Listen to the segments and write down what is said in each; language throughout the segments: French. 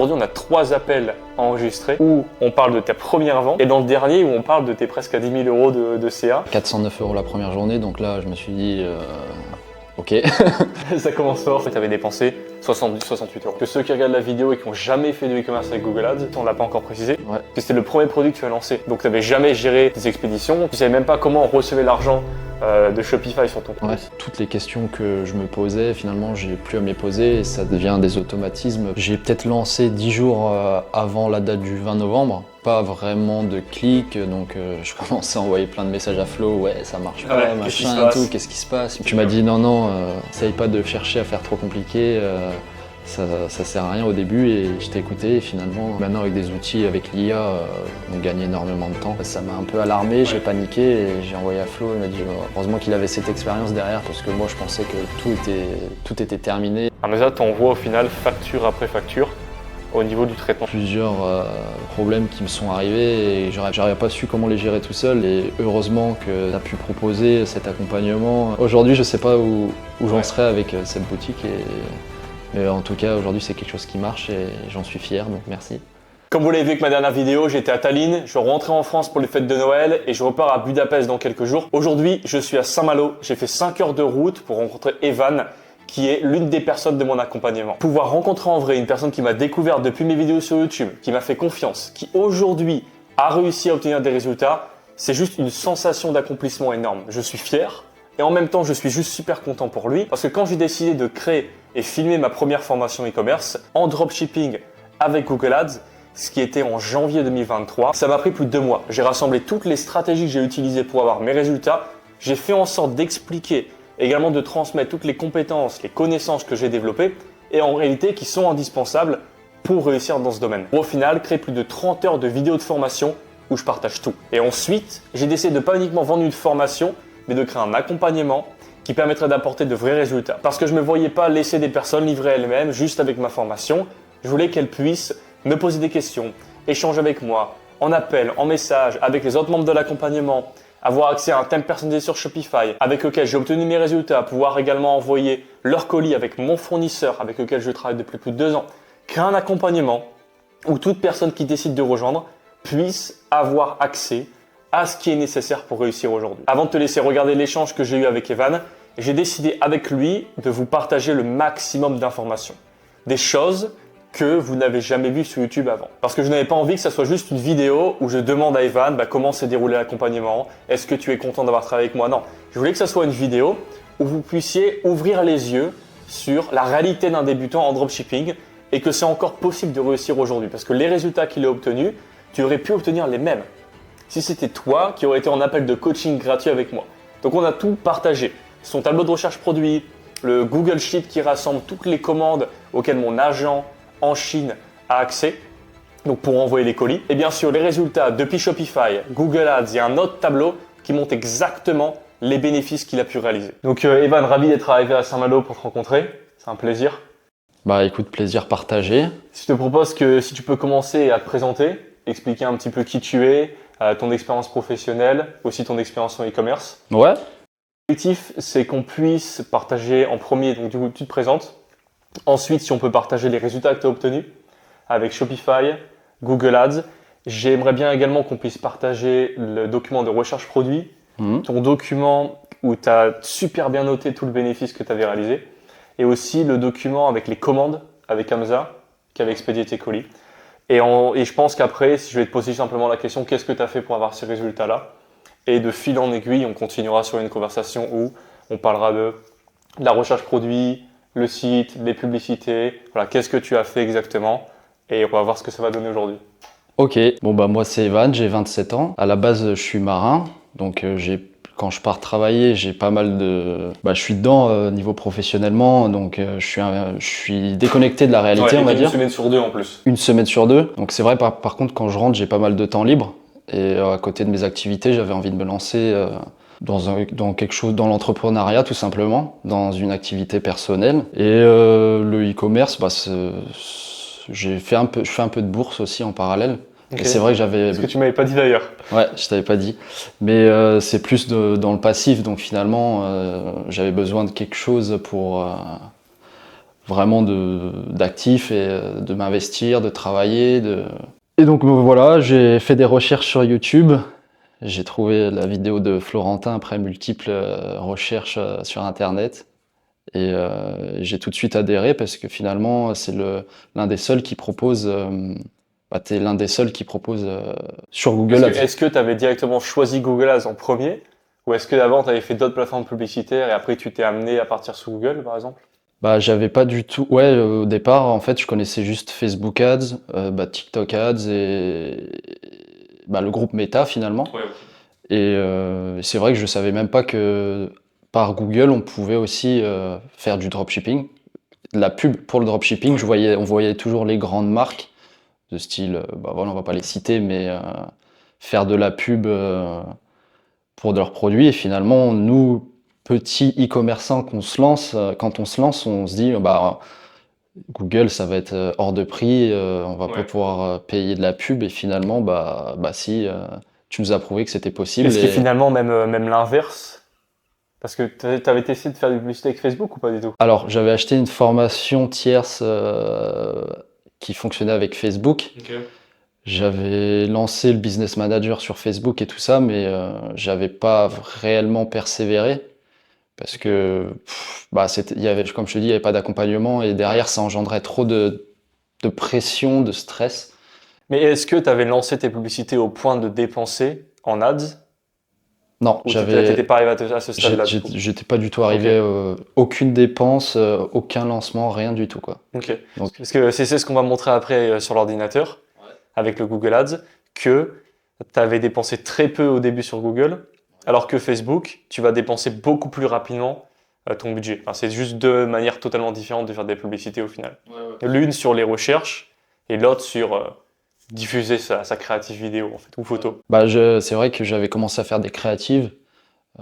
Aujourd'hui, on a 3 appels enregistrés où on parle de ta première vente et dans le dernier où on parle de tes presque à 10 000 € de CA. 409 € la première journée, donc là je me suis dit ok. Ça commence fort. Tu avais dépensé 70-68 €. Que ceux qui regardent la vidéo et qui n'ont jamais fait de e-commerce avec Google Ads, on l'a pas encore précisé, Ouais. que c'était le premier produit que tu as lancé. Donc tu n'avais jamais géré tes expéditions, tu savais même pas comment on recevait l'argent de Shopify sur ton compte. Ouais, toutes les questions que je me posais, finalement, j'ai plus à me les poser et ça devient des automatismes. J'ai peut-être lancé 10 jours avant la date du 20 novembre, pas vraiment de clics, donc je commençais à envoyer plein de messages à Flo, ouais, ça marche pas, Ouais, machin et tout, qu'est-ce qui se passe? Tu m'as dit non, essaye pas de chercher à faire trop compliqué. Ça sert à rien au début et je t'ai écouté et finalement maintenant avec des outils, avec l'IA, on gagne énormément de temps. Ça m'a un peu alarmé, j'ai paniqué et j'ai envoyé à Flo, il m'a dit heureusement qu'il avait cette expérience derrière parce que moi je pensais que tout était terminé. Amazon t'envoie au final facture après facture au niveau du traitement. Plusieurs problèmes qui me sont arrivés et j'aurais pas su comment les gérer tout seul et heureusement que tu as pu proposer cet accompagnement. Aujourd'hui je sais pas où j'en serais avec cette boutique mais en tout cas, aujourd'hui, c'est quelque chose qui marche et j'en suis fier, donc merci. Comme vous l'avez vu avec ma dernière vidéo, j'étais à Tallinn, je rentrais en France pour les fêtes de Noël et je repars à Budapest dans quelques jours. Aujourd'hui, je suis à Saint-Malo, j'ai fait 5 heures de route pour rencontrer Evan, qui est l'une des personnes de mon accompagnement. Pouvoir rencontrer en vrai une personne qui m'a découvert depuis mes vidéos sur YouTube, qui m'a fait confiance, qui aujourd'hui a réussi à obtenir des résultats, c'est juste une sensation d'accomplissement énorme. Je suis fier. Et en même temps, je suis juste super content pour lui parce que quand j'ai décidé de créer et filmer ma première formation e-commerce en dropshipping avec Google Ads, ce qui était en janvier 2023, ça m'a pris plus de 2 mois. J'ai rassemblé toutes les stratégies que j'ai utilisées pour avoir mes résultats. J'ai fait en sorte d'expliquer, également de transmettre toutes les compétences, les connaissances que j'ai développées et en réalité qui sont indispensables pour réussir dans ce domaine. Au final, créer plus de 30 heures de vidéos de formation où je partage tout. Et ensuite, j'ai décidé de pas uniquement vendre une formation, mais de créer un accompagnement qui permettrait d'apporter de vrais résultats. Parce que je ne me voyais pas laisser des personnes livrer elles-mêmes juste avec ma formation. Je voulais qu'elles puissent me poser des questions, échanger avec moi, en appel, en message, avec les autres membres de l'accompagnement, avoir accès à un thème personnalisé sur Shopify, avec lequel j'ai obtenu mes résultats, pouvoir également envoyer leur colis avec mon fournisseur, avec lequel je travaille depuis plus de 2 ans. Créer un accompagnement où toute personne qui décide de rejoindre puisse avoir accès à ce qui est nécessaire pour réussir aujourd'hui. Avant de te laisser regarder l'échange que j'ai eu avec Evan, j'ai décidé avec lui de vous partager le maximum d'informations. Des choses que vous n'avez jamais vues sur YouTube avant. Parce que je n'avais pas envie que ça soit juste une vidéo où je demande à Evan comment s'est déroulé l'accompagnement, est-ce que tu es content d'avoir travaillé avec moi? Non, je voulais que ça soit une vidéo où vous puissiez ouvrir les yeux sur la réalité d'un débutant en dropshipping et que c'est encore possible de réussir aujourd'hui. Parce que les résultats qu'il a obtenus, tu aurais pu obtenir les mêmes si c'était toi qui aurais été en appel de coaching gratuit avec moi. Donc on a tout partagé. Son tableau de recherche produit, le Google Sheet qui rassemble toutes les commandes auxquelles mon agent en Chine a accès, donc pour envoyer les colis. Et bien sûr les résultats depuis Shopify, Google Ads et un autre tableau qui montre exactement les bénéfices qu'il a pu réaliser. Donc Evan, ravi d'être arrivé à Saint-Malo pour te rencontrer. C'est un plaisir. Bah écoute, plaisir partagé. Je te propose que si tu peux commencer à te présenter, expliquer un petit peu qui tu es, ton expérience professionnelle, aussi ton expérience en e-commerce. Ouais. L'objectif, c'est qu'on puisse partager en premier, donc du coup tu te présentes. Ensuite, si on peut partager les résultats que tu as obtenus avec Shopify, Google Ads. J'aimerais bien également qu'on puisse partager le document de recherche produit, ton document où tu as super bien noté tout le bénéfice que tu avais réalisé, et aussi le document avec les commandes avec Amazon qui avait expédié tes colis. Et je pense qu'après, si je vais te poser simplement la question, qu'est-ce que tu as fait pour avoir ces résultats-là? Et de fil en aiguille, on continuera sur une conversation où on parlera de la recherche produit, le site, les publicités. Voilà, qu'est-ce que tu as fait exactement? Et on va voir ce que ça va donner aujourd'hui. Ok, bon bah moi c'est Evan, j'ai 27 ans. À la base, je suis marin, donc quand je pars travailler, j'ai pas mal de... je suis dedans niveau professionnellement, donc je suis déconnecté de la réalité, on va dire. Une semaine sur 2 en plus. Une semaine sur 2. Donc c'est vrai, par contre, quand je rentre, j'ai pas mal de temps libre. Et à côté de mes activités, j'avais envie de me lancer dans quelque chose, dans l'entrepreneuriat tout simplement, dans une activité personnelle. Et le e-commerce, je fais un peu de bourse aussi en parallèle. Okay. Et c'est vrai que j'avais... Ce que tu m'avais pas dit d'ailleurs. Ouais, je t'avais pas dit. Mais c'est plus dans le passif, donc finalement, j'avais besoin de quelque chose pour vraiment d'actif et de m'investir, de travailler. Et donc voilà, j'ai fait des recherches sur YouTube. J'ai trouvé la vidéo de Florentin après multiples recherches sur Internet. Et j'ai tout de suite adhéré parce que finalement, c'est l'un des seuls qui propose... t'es l'un des seuls qui propose sur Google Ads. Est-ce que tu avais directement choisi Google Ads en premier? Ou est-ce que d'abord tu avais fait d'autres plateformes publicitaires et après tu t'es amené à partir sur Google par exemple? J'avais pas du tout. Ouais, au départ, en fait, je connaissais juste Facebook Ads, TikTok Ads et le groupe Meta finalement. Ouais. Et c'est vrai que je savais même pas que par Google, on pouvait aussi faire du dropshipping. La pub pour le dropshipping, on voyait toujours les grandes marques de style, on va pas les citer, mais faire de la pub pour de leurs produits. Et finalement, nous, petits e-commerçants quand on se lance, on se dit, Google, ça va être hors de prix, on va pas pouvoir payer de la pub. Et finalement, si, tu nous as prouvé que c'était possible. Est-ce que finalement, même l'inverse? Parce que tu avais essayé de faire du publicité avec Facebook ou pas du tout? Alors, j'avais acheté une formation tierce qui fonctionnait avec Facebook. Okay. J'avais lancé le business manager sur Facebook et tout ça, mais j'avais pas réellement persévéré parce que comme je te dis, il y avait pas d'accompagnement et derrière ça engendrait trop de pression, de stress. Mais est-ce que tu avais lancé tes publicités au point de dépenser en ads? Non, t'étais pas arrivé à ce stade-là. J'étais pas du tout arrivé, aucune dépense, aucun lancement, rien du tout, quoi. Ok. Donc, parce que c'est ce qu'on va montrer après sur l'ordinateur, avec le Google Ads, que tu avais dépensé très peu au début sur Google, alors que Facebook, tu vas dépenser beaucoup plus rapidement ton budget. Enfin, c'est juste deux manières totalement différentes de faire des publicités au final. L'une sur les recherches et l'autre sur diffuser sa créative vidéo en fait, ou photo. C'est vrai que j'avais commencé à faire des créatives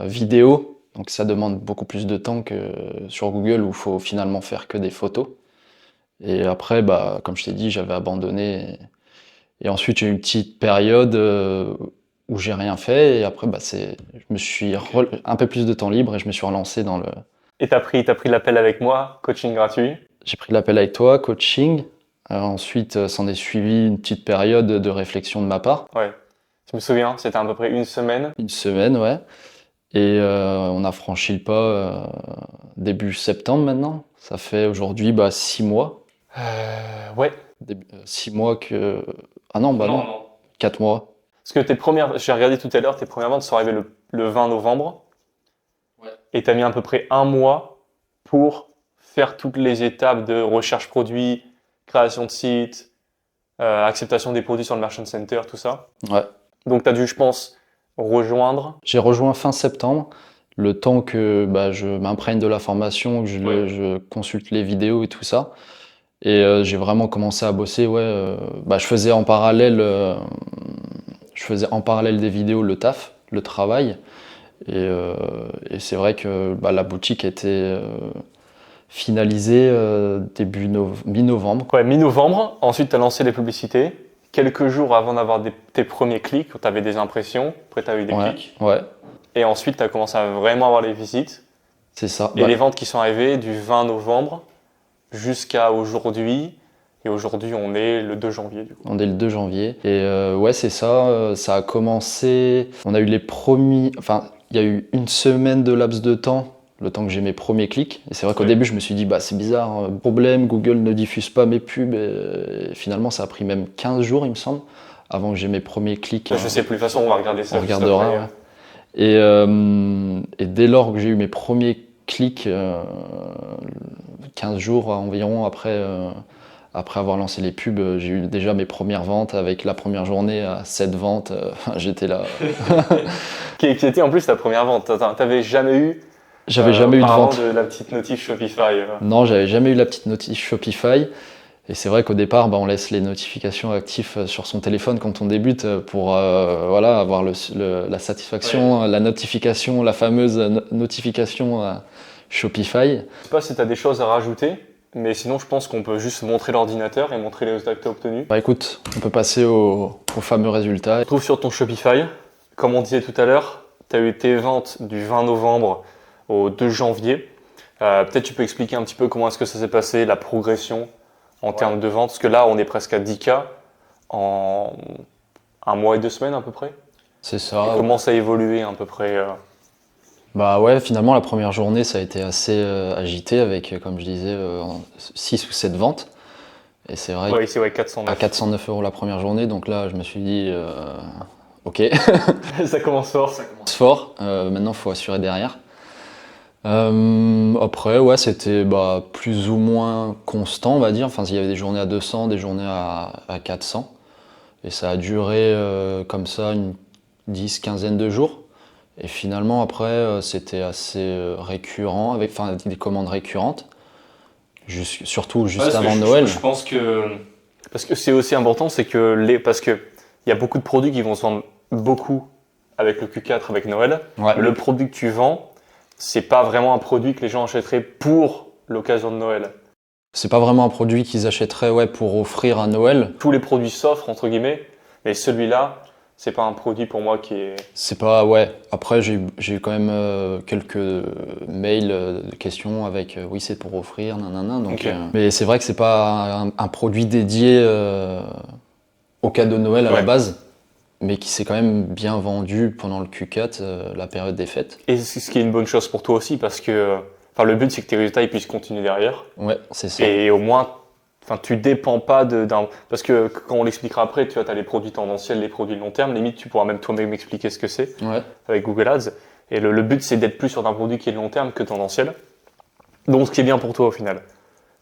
vidéo, donc ça demande beaucoup plus de temps que sur Google où il faut finalement faire que des photos. Et après, comme je t'ai dit, j'avais abandonné. Et ensuite, j'ai eu une petite période où j'ai rien fait. Et après, je me suis un peu plus de temps libre et je me suis relancé dans le... Et t'as pris l'appel avec moi, coaching gratuit? J'ai pris l'appel avec toi, coaching. Ensuite, s'en est suivi une petite période de réflexion de ma part. Ouais, je me souviens, c'était à peu près une semaine. Une semaine, ouais. Et on a franchi le pas début septembre maintenant. Ça fait aujourd'hui 6 mois. Ouais. 6 mois que... Ah non, non. 4 mois. Parce que j'ai regardé tout à l'heure, tes premières ventes sont arrivées le 20 novembre. Ouais. Et tu as mis à peu près un mois pour faire toutes les étapes de recherche produit, création de site, acceptation des produits sur le Merchant Center, tout ça. Ouais. Donc tu as dû, je pense, rejoindre. J'ai rejoint fin septembre, le temps que je m'imprègne de la formation, que je consulte les vidéos et tout ça. Et j'ai vraiment commencé à bosser. Je faisais en parallèle des vidéos le taf, le travail. Et c'est vrai que la boutique était finalisée mi-novembre. Ouais, mi-novembre. Ensuite, tu as lancé les publicités. Quelques jours avant d'avoir tes premiers clics, tu avais des impressions. Après, tu as eu des clics. Ouais. Et ensuite, tu as commencé à vraiment avoir les visites. C'est ça. Et les ventes qui sont arrivées du 20 novembre jusqu'à aujourd'hui. Et aujourd'hui, on est le 2 janvier. Du coup. On est le 2 janvier. Et c'est ça. Ça a commencé. On a eu les premiers. Enfin, il y a eu une semaine de laps de temps, le temps que j'ai mes premiers clics. Et c'est vrai qu'au début, je me suis dit, c'est bizarre, problème, Google ne diffuse pas mes pubs. Et finalement, ça a pris même 15 jours, il me semble, avant que j'ai mes premiers clics. Je sais plus, de toute façon, on va regarder ça. On regardera. Ouais. Et dès lors que j'ai eu mes premiers clics, 15 jours environ après avoir lancé les pubs, j'ai eu déjà mes premières ventes avec la première journée à 7 ventes. J'étais là. Qui était en plus ta première vente. T'avais jamais eu. J'avais jamais eu de vente. De la petite notif Shopify. Non, j'avais jamais eu la petite notif Shopify. Et c'est vrai qu'au départ, on laisse les notifications actives sur son téléphone quand on débute pour avoir la satisfaction, la notification, la fameuse notification Shopify. Je sais pas si tu as des choses à rajouter, mais sinon je pense qu'on peut juste montrer l'ordinateur et montrer les résultats que tu as obtenus. Écoute, on peut passer au fameux résultat. Trouve sur ton Shopify, comme on disait tout à l'heure, tu as eu tes ventes du 20 novembre au 2 janvier. Peut-être tu peux expliquer un petit peu comment est-ce que ça s'est passé, la progression en termes de vente, parce que là on est presque à 10K en 1 mois et 2 semaines à peu près. C'est ça. Et comment ça a évolué à peu près Bah ouais, finalement la première journée ça a été assez agité avec, comme je disais, 6 ou 7 ventes. Et c'est vrai Ouais, ici, ouais, 409. à 409 € la première journée, donc là je me suis dit, ok, Ça commence fort. c'est fort, maintenant il faut assurer derrière. Après, ouais, c'était plus ou moins constant, on va dire. Enfin, il y avait des journées à 200, des journées à 400. Et ça a duré comme ça une 10-15aine de jours. Et finalement, après, c'était assez récurrent, avec des commandes récurrentes. Surtout juste avant Noël. Je pense que parce que c'est aussi important, c'est que parce que il y a beaucoup de produits qui vont se vendre beaucoup avec le Q4, avec Noël. Ouais. Le produit que tu vends, c'est pas vraiment un produit que les gens achèteraient pour l'occasion de Noël. C'est pas vraiment un produit qu'ils achèteraient pour offrir à Noël. Tous les produits s'offrent entre guillemets, mais celui-là, c'est pas un produit pour moi qui est. C'est pas, Après, j'ai eu quand même quelques mails de questions avec oui, c'est pour offrir, nanana. Donc, Ok. mais c'est vrai que c'est pas un produit dédié au cadeau de Noël à la base, mais qui s'est quand même bien vendu pendant le Q4, la période des fêtes. Et c'est ce qui est une bonne chose pour toi aussi, parce que le but c'est que tes résultats ils puissent continuer derrière. Ouais, c'est ça. Et au moins, tu dépends pas d'un. Parce que quand on l'expliquera après, tu vois, as les produits tendanciels, les produits long terme. Limite, tu pourras même toi-même expliquer ce que c'est avec Google Ads. Et le but, c'est d'être plus sur un produit qui est long terme que tendanciel. Donc, ce qui est bien pour toi au final,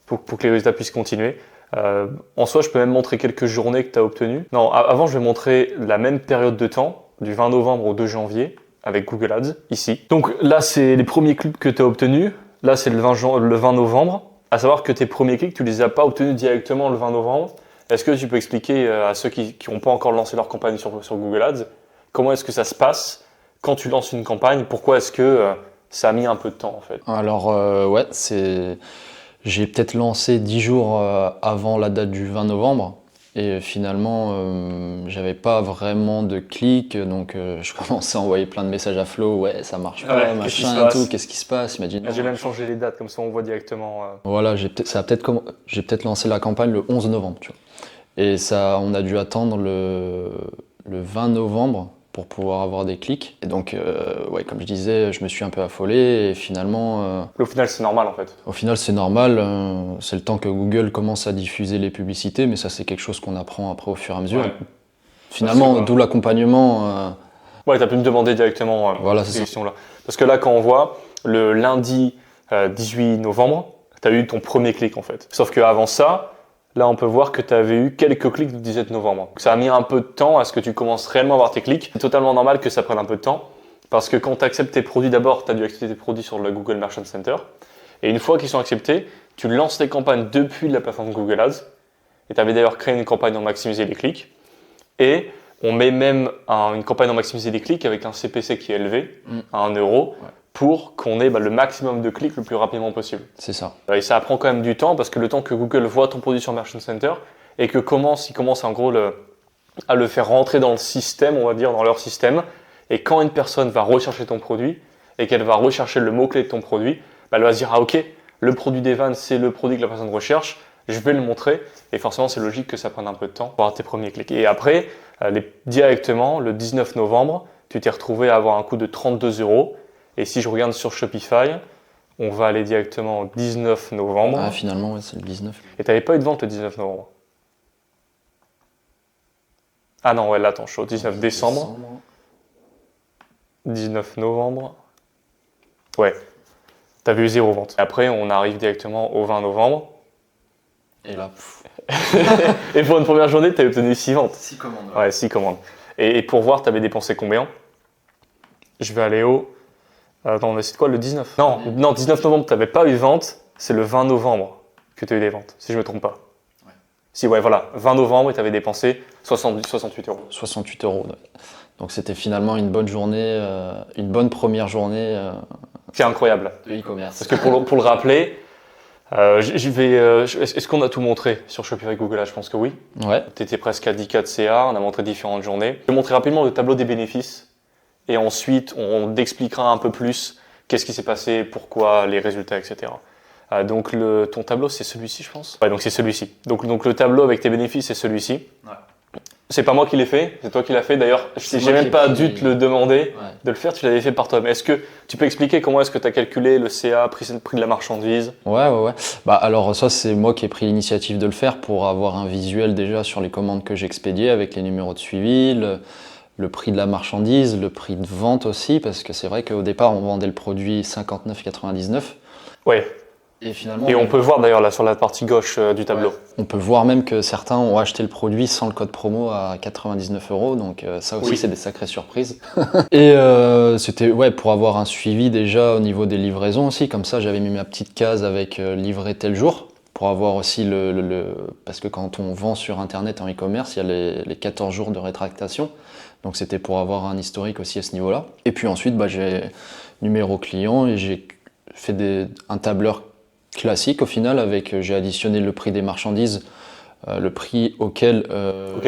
pour que les résultats puissent continuer. En soi, je peux même montrer quelques journées que tu as obtenues. Non, avant, je vais montrer la même période de temps, du 20 novembre au 2 janvier, avec Google Ads, ici. Donc là, c'est les premiers clics que tu as obtenus. Là, c'est le 20 novembre. À savoir que tes premiers clics, tu les as pas obtenus directement le 20 novembre. Est-ce que tu peux expliquer à ceux qui n'ont pas encore lancé leur campagne sur Google Ads, comment est-ce que ça se passe quand tu lances une campagne? Pourquoi est-ce que ça a mis un peu de temps en fait? Alors, j'ai peut-être lancé 10 jours avant la date du 20 novembre. Et finalement, j'avais pas vraiment de clics, donc je commençais à envoyer plein de messages à Flo, ouais, ça marche pas, machin et tout, qu'est-ce qui se passe? Il m'a dit non. J'ai même changé les dates, comme ça on voit directement. Voilà, j'ai peut-être lancé la campagne le 11 novembre, tu vois. Et ça, on a dû attendre le 20 novembre pour pouvoir avoir des clics. Et donc, comme je disais, je me suis un peu affolé et finalement... Au final, c'est normal en fait. Au final, c'est normal. C'est le temps que Google commence à diffuser les publicités, mais ça, c'est quelque chose qu'on apprend après au fur et à mesure. Ouais. Finalement, d'où l'accompagnement. Ouais, tu as pu me demander directement ces questions-là. Parce que là, quand on voit le lundi 18 novembre, tu as eu ton premier clic en fait. Sauf qu'avant ça, là, on peut voir que tu avais eu quelques clics le 17 novembre. Donc, ça a mis un peu de temps à ce que tu commences réellement à avoir tes clics. C'est totalement normal que ça prenne un peu de temps. Parce que quand tu acceptes tes produits d'abord, tu as dû accepter tes produits sur le Google Merchant Center. Et une fois qu'ils sont acceptés, tu lances tes campagnes depuis la plateforme Google Ads. Et tu avais d'ailleurs créé une campagne en maximiser les clics. Et on met même une campagne en maximiser les clics avec un CPC qui est élevé à 1 euro pour qu'on ait le maximum de clics le plus rapidement possible. C'est ça. Et ça prend quand même du temps parce que le temps que Google voit ton produit sur Merchant Center et que il commence en gros à le faire rentrer dans le système, on va dire dans leur système. Et quand une personne va rechercher ton produit et qu'elle va rechercher le mot-clé de ton produit, elle va se dire « Ah ok, le produit d'Evan, c'est le produit que la personne recherche, je vais le montrer. » Et forcément, c'est logique que ça prenne un peu de temps pour avoir tes premiers clics. Et après, directement, le 19 novembre, tu t'es retrouvé à avoir un coût de 32 euros. Et si je regarde sur Shopify, on va aller directement au 19 novembre. Ah, finalement, ouais, c'est le 19. Et tu n'avais pas eu de vente le 19 novembre. Ah non, ouais, là, attends, je suis au 19 décembre. 19 novembre. Ouais, tu avais eu 0 vente. Après, on arrive directement au 20 novembre. Et là, Et pour une première journée, tu as obtenu 6 ventes. 6 commandes. Ouais, 6 commandes. Et pour voir, tu avais dépensé combien? Je vais aller au... Attends, on a essayé quoi, le 19? Non, 19 novembre, tu n'avais pas eu de vente. C'est le 20 novembre que tu as eu des ventes, si je ne me trompe pas. Ouais. Si, ouais, voilà. 20 novembre et tu avais dépensé 68 euros. 68 euros. Donc c'était finalement une bonne journée, une bonne première journée C'est incroyable. de e-commerce. Parce que pour le rappeler, est-ce qu'on a tout montré sur Shopify Google Ads? Je pense que oui. Ouais. Tu étais presque à 10K de CA, on a montré différentes journées. Je vais montrer rapidement le tableau des bénéfices et ensuite on t'expliquera un peu plus qu'est-ce qui s'est passé, pourquoi, les résultats, etc. Donc ton tableau, c'est celui-ci, je pense. Ouais, donc c'est celui-ci. Donc le tableau avec tes bénéfices, c'est celui-ci. Ouais. C'est pas moi qui l'ai fait, c'est toi qui l'as fait. D'ailleurs, j'ai même pas dû te le demander de le faire, tu l'avais fait par toi-même. Est-ce que tu peux expliquer comment est-ce que tu as calculé le CA, prix de la marchandise? Ouais. Bah alors ça, c'est moi qui ai pris l'initiative de le faire pour avoir un visuel déjà sur les commandes que j'expédiais avec les numéros de suivi, le prix de la marchandise, le prix de vente aussi, parce que c'est vrai qu'au départ, on vendait le produit 59,99. Ouais. Et finalement, Et on peut voir d'ailleurs là sur la partie gauche du tableau. On peut voir même que certains ont acheté le produit sans le code promo à 99 €, donc ça aussi c'est des sacrées surprises. Et c'était pour avoir un suivi déjà au niveau des livraisons aussi, comme ça j'avais mis ma petite case avec livré tel jour, pour avoir aussi parce que quand on vend sur internet en e-commerce, il y a les 14 jours de rétractation, donc c'était pour avoir un historique aussi à ce niveau-là. Et puis ensuite j'ai numéro client et j'ai fait un tableur classique au final, j'ai additionné le prix des marchandises, le prix auquel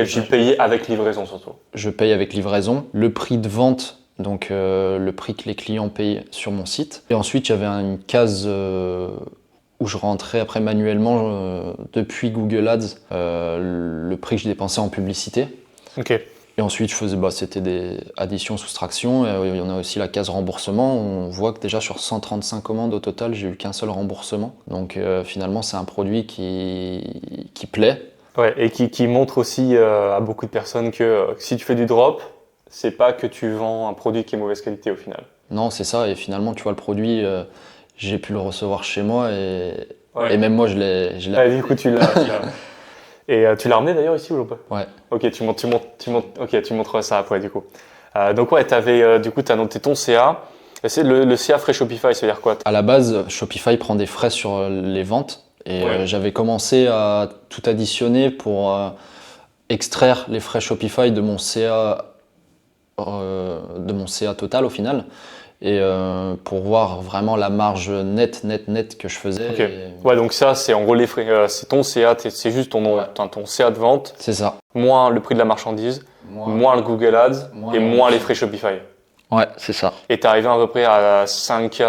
tu payais avec livraison surtout. Je paye avec livraison, le prix de vente, donc le prix que les clients payent sur mon site. Et ensuite j'avais une case où je rentrais après manuellement depuis Google Ads le prix que je dépensais en publicité. Ok. Et ensuite, je faisais, c'était des additions, soustractions. Il y en a aussi la case remboursement. On voit que déjà sur 135 commandes au total, j'ai eu qu'un seul remboursement. Donc finalement, c'est un produit qui plaît. Ouais, et qui montre aussi à beaucoup de personnes que si tu fais du drop, c'est pas que tu vends un produit qui est mauvaise qualité au final. Non, c'est ça. Et finalement, tu vois, le produit, j'ai pu le recevoir chez moi et même moi, je l'ai. Ah, du coup, tu l'as. Et tu l'as ramené d'ailleurs ici ou pas? Ouais. Ok, tu montres ça après du coup. Donc ouais, du coup, tu as noté ton CA. C'est le CA frais Shopify, ça veut dire quoi? À la base, Shopify prend des frais sur les ventes et j'avais commencé à tout additionner pour extraire les frais Shopify de mon CA total au final. Et pour voir vraiment la marge nette que je faisais. Okay. Ouais, donc ça, c'est en gros les frais, c'est ton CA, c'est juste ton CA de vente. C'est ça. Moins le prix de la marchandise, moins le Google Ads et moins les frais Shopify. Ouais, c'est ça. Et t'es arrivé à peu près à 5K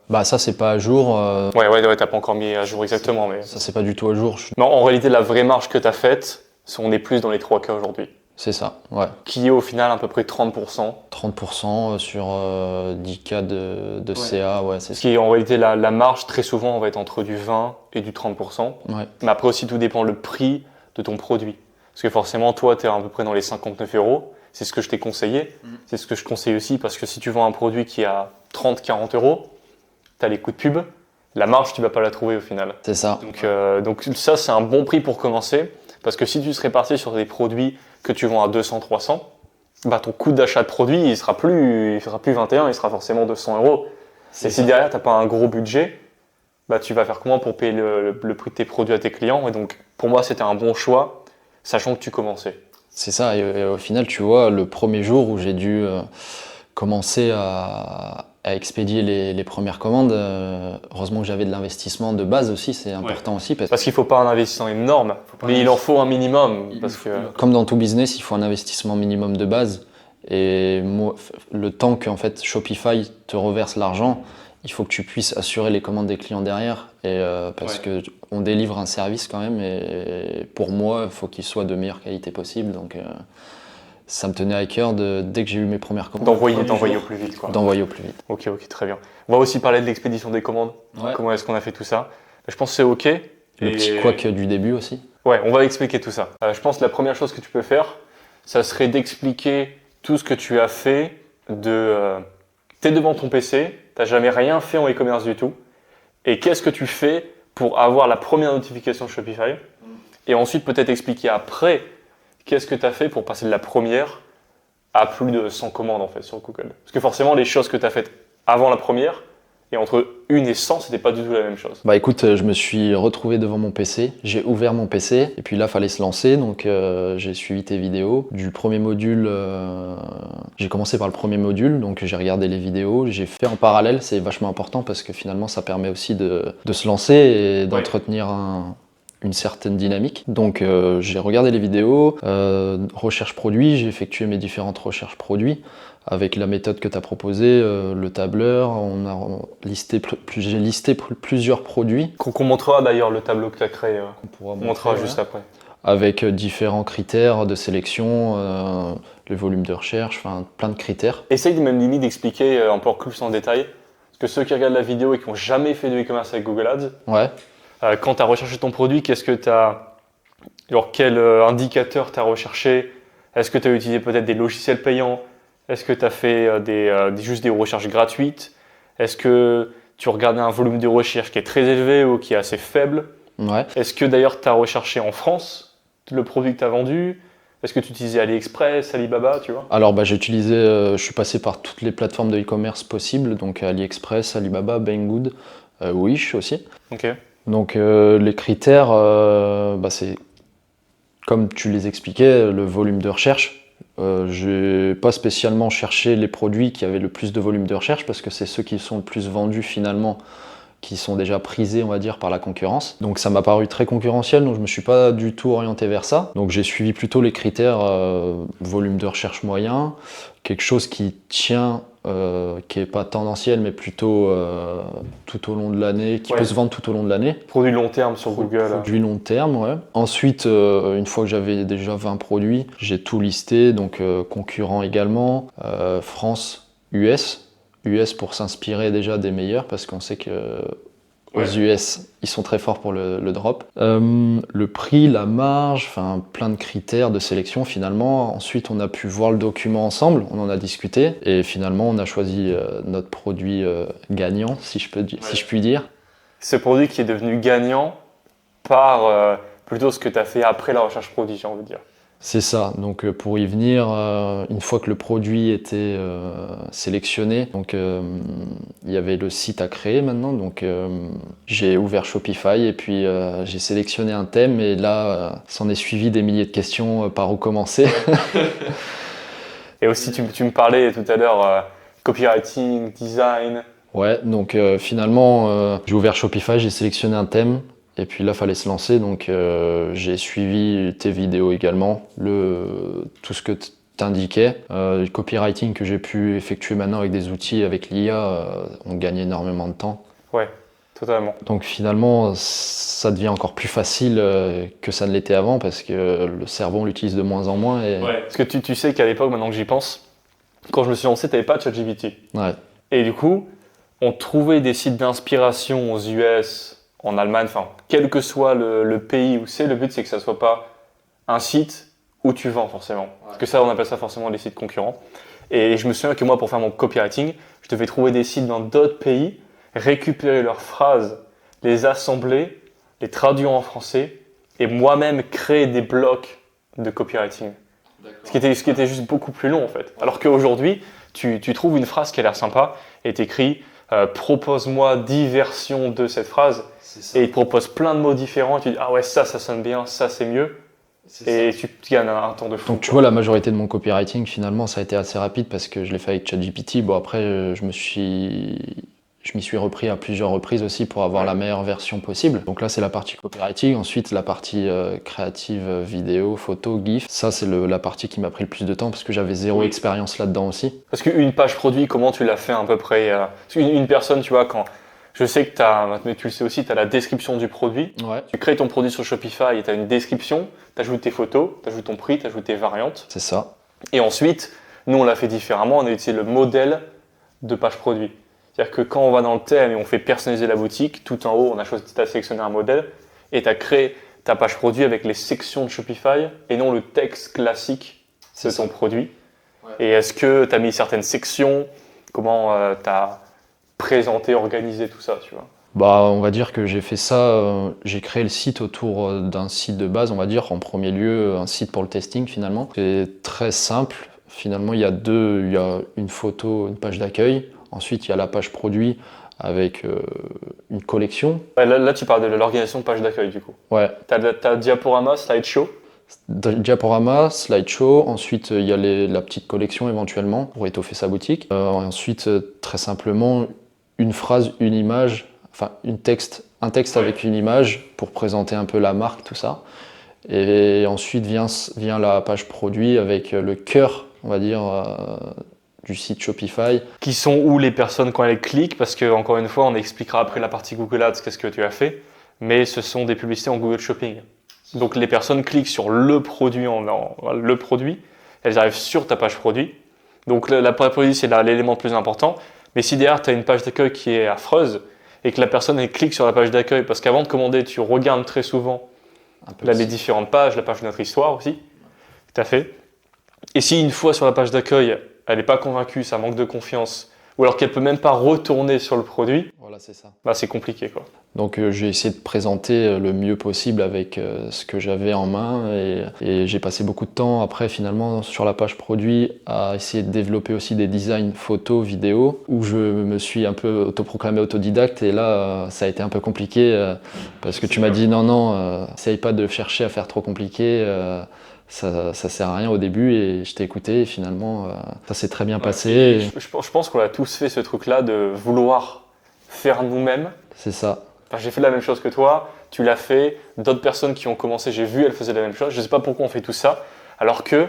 Bah ça, c'est pas à jour. Ouais, t'as pas encore mis à jour exactement. Mais ça, c'est pas du tout à jour. Non, en réalité, la vraie marge que t'as faite, on est plus dans les 3K aujourd'hui. C'est ça, ouais. Qui est au final à peu près 30%. 30% sur 10K de CA, ouais, c'est ça. Qui est en réalité la marge, très souvent, on va être entre du 20 et du 30%. Ouais. Mais après aussi, tout dépend le prix de ton produit. Parce que forcément, toi, tu es à peu près dans les 59 €. C'est ce que je t'ai conseillé. C'est ce que je conseille aussi parce que si tu vends un produit qui est à 30-40 €, tu as les coûts de pub. La marge, tu vas pas la trouver au final. C'est ça. Donc ça, c'est un bon prix pour commencer. Parce que si tu serais parti sur des produits que tu vends à 200-300, bah ton coût d'achat de produit, il sera plus 21, il sera forcément 200 €. Et si derrière, tu n'as pas un gros budget, bah tu vas faire comment pour payer le prix de tes produits à tes clients? Et donc, pour moi, c'était un bon choix, sachant que tu commençais. C'est ça, et au final, tu vois, le premier jour où j'ai dû commencer à expédier les premières commandes, heureusement que j'avais de l'investissement de base aussi, c'est important aussi. Parce qu'il ne faut pas un investissement énorme, mais il en faut un minimum. Comme dans tout business, il faut un investissement minimum de base. Et moi, le temps qu'en fait Shopify te reverse l'argent, il faut que tu puisses assurer les commandes des clients derrière. Et, parce qu'on délivre un service quand même, et pour moi, il faut qu'il soit de meilleure qualité possible. Donc, ça me tenait à cœur dès que j'ai eu mes premières commandes. D'envoyer au plus vite. D'envoyer au plus vite. Ok, très bien. On va aussi parler de l'expédition des commandes. Ouais. Comment est-ce qu'on a fait tout ça? Je pense que c'est ok. Le petit couac du début aussi. Ouais, on va expliquer tout ça. Je pense que la première chose que tu peux faire, ça serait d'expliquer tout ce que tu as fait. T'es devant ton PC, t'as jamais rien fait en e-commerce du tout. Et qu'est-ce que tu fais pour avoir la première notification Shopify? Et ensuite peut-être expliquer après qu'est-ce que tu as fait pour passer de la première à plus de 100 commandes en fait sur Google. Parce que forcément les choses que tu as faites avant la première et entre 1 et 100, c'était pas du tout la même chose. Bah écoute, je me suis retrouvé devant mon PC, j'ai ouvert mon PC et puis là fallait se lancer, donc j'ai suivi tes vidéos. Du premier module, j'ai commencé par le premier module, donc j'ai regardé les vidéos, j'ai fait en parallèle, c'est vachement important parce que finalement ça permet aussi de se lancer et d'entretenir une certaine dynamique. Donc j'ai regardé les vidéos, recherche produit, j'ai effectué mes différentes recherches produits avec la méthode que tu as proposée, le tableur, j'ai listé plusieurs produits. Qu'on montrera d'ailleurs le tableau que tu as créé. On Montrera juste après. Avec différents critères de sélection, le volume de recherche, enfin plein de critères. Essaye même limite d'expliquer encore plus en détail. Parce que ceux qui regardent la vidéo et qui n'ont jamais fait de e-commerce avec Google Ads, ouais. Quand tu as recherché ton produit, qu'est-ce que tu as. Alors, quel indicateur tu as recherché? Est-ce que tu as utilisé peut-être des logiciels payants? Est-ce que tu as fait juste des recherches gratuites? Est-ce que tu regardais un volume de recherche qui est très élevé ou qui est assez faible? Ouais. Est-ce que d'ailleurs tu as recherché en France le produit que tu as vendu? Est-ce que tu utilisais AliExpress, Alibaba, tu vois? Alors je suis passé par toutes les plateformes de e-commerce possibles, donc AliExpress, Alibaba, Banggood, Wish aussi. Ok. Donc les critères, c'est comme tu les expliquais, le volume de recherche. Je n'ai pas spécialement cherché les produits qui avaient le plus de volume de recherche parce que c'est ceux qui sont le plus vendus finalement, qui sont déjà prisés, on va dire, par la concurrence. Donc ça m'a paru très concurrentiel, donc je me suis pas du tout orienté vers ça. Donc j'ai suivi plutôt les critères volume de recherche moyen, quelque chose qui tient, qui est pas tendanciel, mais plutôt tout au long de l'année, qui peut se vendre tout au long de l'année. Produit long terme sur Google. Produit long terme, ouais. Ensuite, une fois que j'avais déjà 20 produits, j'ai tout listé, donc concurrents également, France, US pour s'inspirer déjà des meilleurs, parce qu'on sait que aux US, ils sont très forts pour le drop. Le prix, la marge, enfin plein de critères de sélection finalement. Ensuite, on a pu voir le document ensemble, on en a discuté, et finalement, on a choisi notre produit gagnant, si je puis dire. Ce produit qui est devenu gagnant par plutôt ce que tu as fait après la recherche produit, j'ai envie de dire. C'est ça, donc pour y venir, une fois que le produit était sélectionné, donc il y avait le site à créer maintenant, donc j'ai ouvert Shopify et puis j'ai sélectionné un thème et là, s'en est suivi des milliers de questions par où commencer. Et aussi, tu me parlais tout à l'heure copywriting, design. Ouais, donc finalement, j'ai ouvert Shopify, j'ai sélectionné un thème. Et puis là, il fallait se lancer, donc j'ai suivi tes vidéos également, tout ce que tu indiquais. Le copywriting que j'ai pu effectuer maintenant avec des outils, avec l'IA, on gagne énormément de temps. Ouais, totalement. Donc finalement, ça devient encore plus facile que ça ne l'était avant, parce que le cerveau, on l'utilise de moins en moins. Et... Ouais. Parce que tu sais qu'à l'époque, maintenant que j'y pense, quand je me suis lancé, tu n'avais pas de ChatGPT. Ouais. Et du coup, on trouvait des sites d'inspiration aux US, en Allemagne, enfin, quel que soit le pays où c'est, le but c'est que ça soit pas un site où tu vends forcément. Ouais. Parce que ça, on appelle ça forcément les sites concurrents. Et je me souviens que moi, pour faire mon copywriting, je devais trouver des sites dans d'autres pays, récupérer leurs phrases, les assembler, les traduire en français et moi-même créer des blocs de copywriting. Ce qui était juste beaucoup plus long en fait. Alors qu'aujourd'hui, tu trouves une phrase qui a l'air sympa et t'écris propose-moi 10 versions de cette phrase. Et il te propose plein de mots différents, et tu dis ah ouais ça sonne bien, ça c'est mieux. Et tu gagnes un temps de fou. Donc tu vois, la majorité de mon copywriting finalement ça a été assez rapide parce que je l'ai fait avec ChatGPT. Bon après je m'y suis repris à plusieurs reprises aussi pour avoir la meilleure version possible. Donc là c'est la partie copywriting, ensuite la partie créative, vidéo, photo, GIF. Ça c'est la partie qui m'a pris le plus de temps parce que j'avais zéro expérience là-dedans aussi. Parce qu'une page produit, comment tu l'as fait à peu près une personne, tu vois, quand... Je sais que mais tu le sais aussi, tu as la description du produit. Ouais. Tu crées ton produit sur Shopify et tu as une description, tu ajoutes tes photos, tu ajoutes ton prix, tu ajoutes tes variantes. C'est ça. Et ensuite, nous on l'a fait différemment, on a utilisé le modèle de page produit. C'est-à-dire que quand on va dans le thème et on fait personnaliser la boutique, tout en haut, on a sélectionné un modèle et tu as créé ta page produit avec les sections de Shopify et non le texte classique de ton produit. Ouais. Et est-ce que tu as mis certaines sections? Comment tu as présenté, organisé tout ça, tu vois? Bah, on va dire que j'ai fait ça, j'ai créé le site autour d'un site de base, on va dire, en premier lieu, un site pour le testing finalement. C'est très simple, finalement il y a une photo, une page d'accueil, ensuite il y a la page produit avec une collection. Ouais, là tu parles de l'organisation de page d'accueil du coup. Ouais. T'as diaporama, slideshow. Diaporama, slideshow, ensuite il y a la petite collection éventuellement pour étoffer sa boutique. Ensuite, très simplement, une phrase, une image, enfin un texte un texte avec une image pour présenter un peu la marque, tout ça. Et ensuite vient la page produit avec le cœur, on va dire, du site Shopify. Qui sont où les personnes quand elles cliquent, parce que encore une fois, on expliquera après la partie Google Ads qu'est-ce que tu as fait, mais ce sont des publicités en Google Shopping. Donc les personnes cliquent sur le produit, le produit, elles arrivent sur ta page produit. Donc la page produit, c'est l'élément le plus important. Mais si derrière, tu as une page d'accueil qui est affreuse et que la personne elle clique sur la page d'accueil, parce qu'avant de commander, tu regardes très souvent les différentes pages, la page de notre histoire aussi. Tout à fait. Et si une fois sur la page d'accueil, elle n'est pas convaincue, ça manque de confiance, ou alors qu'elle ne peut même pas retourner sur le produit, voilà, c'est ça. Bah, c'est compliqué, quoi. Donc j'ai essayé de présenter le mieux possible avec ce que j'avais en main et j'ai passé beaucoup de temps après finalement sur la page produit à essayer de développer aussi des designs photos, vidéos où je me suis un peu autoproclamé autodidacte et là ça a été un peu compliqué parce que tu m'as dit non, essaye pas de chercher à faire trop compliqué. Ça sert à rien au début et je t'ai écouté et finalement ça s'est très bien passé. Je pense qu'on a tous fait ce truc-là de vouloir faire nous-mêmes. C'est ça. Enfin, j'ai fait la même chose que toi, tu l'as fait, d'autres personnes qui ont commencé, j'ai vu, elles faisaient la même chose. Je ne sais pas pourquoi on fait tout ça, alors que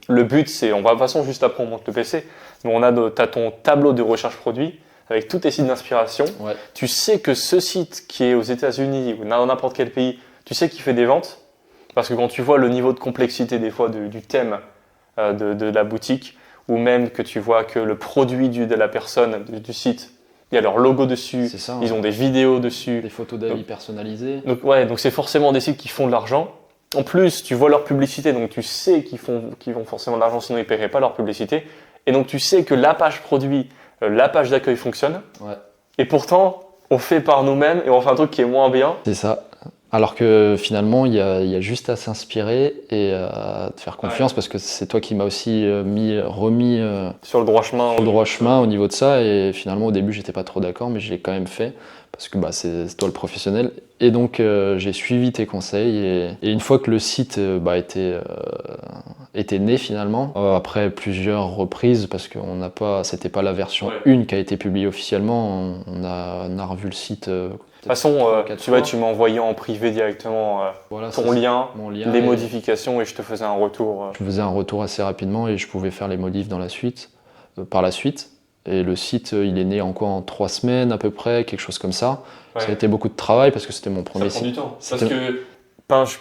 le but c'est, on va de toute façon juste après on monte le PC, mais t'as ton tableau de recherche produit avec tous tes sites d'inspiration. Ouais. Tu sais que ce site qui est aux États-Unis ou dans n'importe quel pays, tu sais qu'il fait des ventes. Parce que quand tu vois le niveau de complexité des fois du thème de la boutique, ou même que tu vois que le produit de la personne, du site, il y a leur logo dessus, ça, ils ont des vidéos dessus. Des photos d'avis personnalisées. Donc c'est forcément des sites qui font de l'argent. En plus, tu vois leur publicité, donc tu sais qu'ils vont forcément de l'argent, sinon ils ne paieraient pas leur publicité. Et donc tu sais que la page produit, la page d'accueil fonctionne. Ouais. Et pourtant, on fait par nous-mêmes et on fait un truc qui est moins bien. C'est ça. Alors que finalement, il y a juste à s'inspirer et à te faire confiance parce que c'est toi qui m'as aussi remis sur le droit chemin. Au niveau de ça. Et finalement, au début, j'étais pas trop d'accord, mais je l'ai quand même fait parce que c'est toi le professionnel. Et donc, j'ai suivi tes conseils. Et une fois que le site était né finalement, après plusieurs reprises, parce que c'était pas la version 1 qui a été publiée officiellement, on a revu le site. De toute façon, tu m'as envoyé en privé directement ton lien, les modifications et je te faisais un retour. Je faisais un retour assez rapidement et je pouvais faire les modifs par la suite. Et le site, il est né en 3 semaines à peu près, quelque chose comme ça. Ouais. Ça a été beaucoup de travail parce que c'était mon premier site. Ça prend du temps. Parce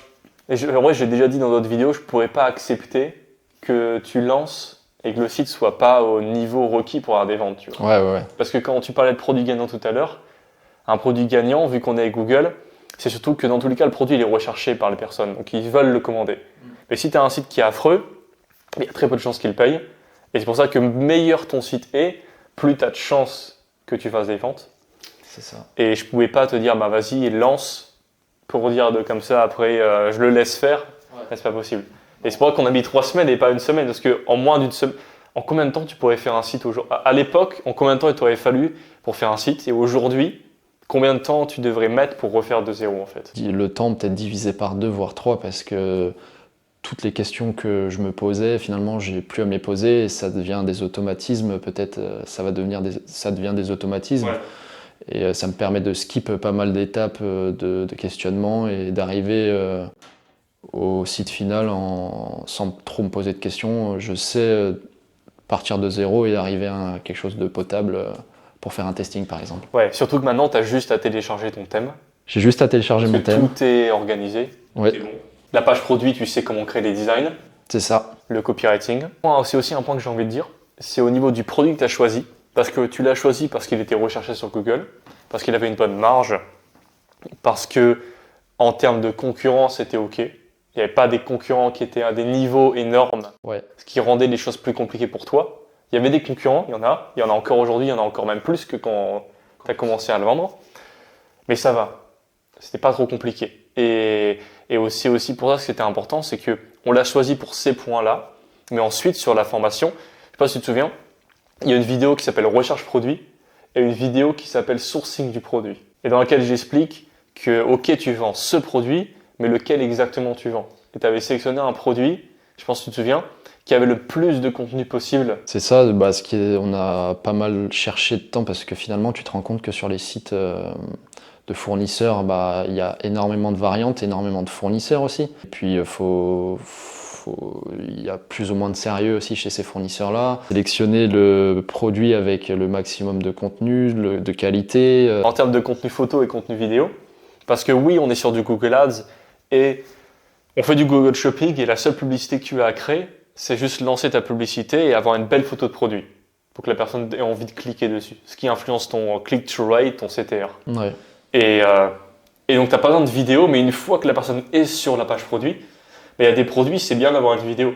que, en vrai, j'ai déjà dit dans d'autres vidéos, je ne pourrais pas accepter que tu lances et que le site ne soit pas au niveau requis pour avoir des ventes. Tu vois. Ouais. Parce que quand tu parlais de produit gagnant tout à l'heure, un produit gagnant, vu qu'on est avec Google, c'est surtout que dans tous les cas, le produit il est recherché par les personnes, donc ils veulent le commander. Mais si tu as un site qui est affreux, il y a très peu de chances qu'ils le payent. Et c'est pour ça que meilleur ton site est, plus tu as de chances que tu fasses des ventes. C'est ça. Et je pouvais pas te dire, bah vas-y, lance, pour dire comme ça, après je le laisse faire. Ouais. C'est pas possible. Et c'est pour ça qu'on a mis 3 semaines et pas une semaine, parce qu'en moins d'une semaine, en combien de temps tu pourrais faire un site aujourd'hui ? À l'époque, en combien de temps il t'aurait fallu pour faire un site ? Et aujourd'hui, combien de temps tu devrais mettre pour refaire de zéro en fait ? Le temps peut-être divisé par 2 voire 3 parce que toutes les questions que je me posais, finalement, j'ai plus à me les poser et ça devient des automatismes. Peut-être ça devient des automatismes. Ouais. Et ça me permet de skip pas mal d'étapes de questionnement et d'arriver au site final sans trop me poser de questions. Je sais partir de zéro et arriver à quelque chose de potable. Pour faire un testing par exemple. Ouais, surtout que maintenant tu as juste à télécharger ton thème. J'ai juste à télécharger mon thème. Tout est organisé. Ouais. Bon. La page produit, tu sais comment créer les designs. C'est ça. Le copywriting. C'est aussi un point que j'ai envie de dire. C'est au niveau du produit que tu as choisi. Parce que tu l'as choisi parce qu'il était recherché sur Google, parce qu'il avait une bonne marge, parce que en termes de concurrence, c'était OK. Il n'y avait pas des concurrents qui étaient à des niveaux énormes, ce qui rendait les choses plus compliquées pour toi. Il y avait des concurrents, il y en a encore aujourd'hui, il y en a encore même plus que quand tu as commencé à le vendre. Mais ça va, c'était pas trop compliqué. Et c'est aussi pour ça que c'était important, c'est qu'on l'a choisi pour ces points-là. Mais ensuite, sur la formation, je ne sais pas si tu te souviens, il y a une vidéo qui s'appelle Recherche produit et une vidéo qui s'appelle Sourcing du produit. Et dans laquelle j'explique que, OK, tu vends ce produit, mais lequel exactement tu vends. Et tu avais sélectionné un produit, je pense que tu te souviens, qui avait le plus de contenu possible. C'est ça, on a pas mal cherché de temps parce que finalement tu te rends compte que sur les sites de fournisseurs, il y a énormément de variantes, énormément de fournisseurs aussi. Et puis il y a plus ou moins de sérieux aussi chez ces fournisseurs-là. Sélectionner le produit avec le maximum de contenu, de qualité. En termes de contenu photo et contenu vidéo, parce que oui, on est sur du Google Ads et on fait du Google Shopping et la seule publicité que tu as à créer, c'est juste lancer ta publicité et avoir une belle photo de produit pour que la personne ait envie de cliquer dessus. Ce qui influence ton click-through rate, ton CTR. Ouais. Et donc, tu n'as pas besoin de vidéo, mais une fois que la personne est sur la page produit, il y a des produits, c'est bien d'avoir une vidéo.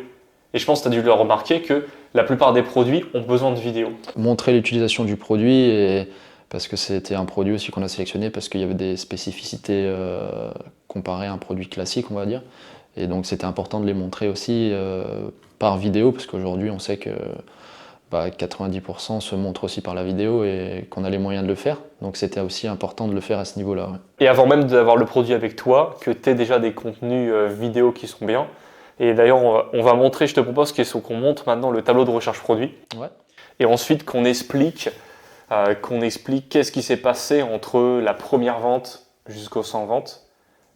Et je pense que tu as dû le remarquer que la plupart des produits ont besoin de vidéo. Montrer l'utilisation du produit, parce que c'était un produit aussi qu'on a sélectionné, parce qu'il y avait des spécificités comparées à un produit classique, on va dire. Et donc c'était important de les montrer aussi par vidéo, parce qu'aujourd'hui on sait que 90% se montrent aussi par la vidéo et qu'on a les moyens de le faire. Donc c'était aussi important de le faire à ce niveau-là. Ouais. Et avant même d'avoir le produit avec toi, que tu aies déjà des contenus vidéo qui sont bien. Et d'ailleurs, on va montrer, je te propose qu'on montre maintenant le tableau de recherche produit. Ouais. Et ensuite qu'on explique qu'est-ce qui s'est passé entre la première vente jusqu'aux 100 ventes.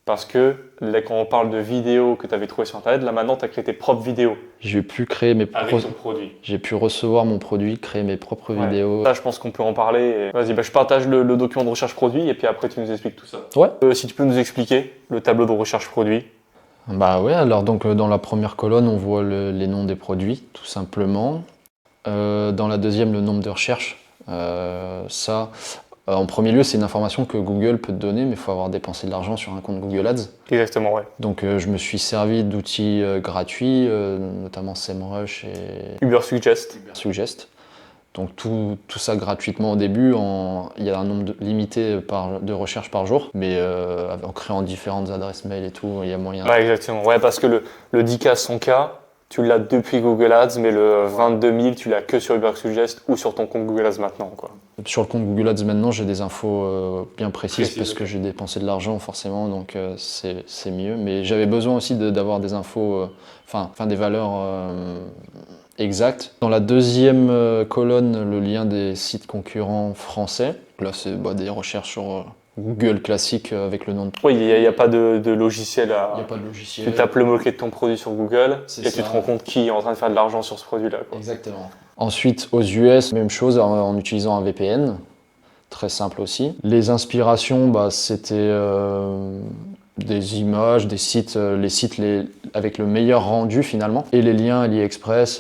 Parce que là, quand on parle de vidéos que tu avais trouvées sur Internet, là maintenant tu as créé tes propres vidéos. J'ai pu créer mes avec ton produit. J'ai pu recevoir mon produit, créer mes propres vidéos. Là, je pense qu'on peut en parler. Vas-y, je partage le document de recherche produit et puis après tu nous expliques tout ça. Ouais. Si tu peux nous expliquer le tableau de recherche produit. Ouais, alors donc dans la première colonne, on voit les noms des produits, tout simplement. Dans la deuxième, le nombre de recherches. En premier lieu, c'est une information que Google peut te donner, mais il faut avoir dépensé de l'argent sur un compte Google Ads. Exactement, ouais. Donc je me suis servi d'outils gratuits, notamment SEMrush et Ubersuggest. Donc tout ça gratuitement au début, il y a un nombre limité de recherches par jour, mais en créant différentes adresses mail et tout, il y a moyen. Ouais, exactement. Ouais, parce que le 10K, 100K, tu l'as depuis Google Ads, mais le 22 000, tu l'as que sur Ubersuggest ou sur ton compte Google Ads maintenant, quoi. Sur le compte Google Ads maintenant, j'ai des infos bien précises parce que j'ai dépensé de l'argent forcément, donc c'est mieux. Mais j'avais besoin aussi d'avoir des infos, des valeurs exactes. Dans la deuxième colonne, le lien des sites concurrents français. Là, c'est des recherches sur Google classique avec le nom de... Oui, il n'y a pas de logiciel à... Il n'y a pas de logiciel. Tu tapes le mot-clé de ton produit sur Google et tu te rends compte qui est en train de faire de l'argent sur ce produit-là, quoi. Exactement. Ensuite, aux US, même chose en utilisant un VPN. Très simple aussi. Les inspirations, c'était des images, des sites, les sites avec le meilleur rendu finalement. Et les liens AliExpress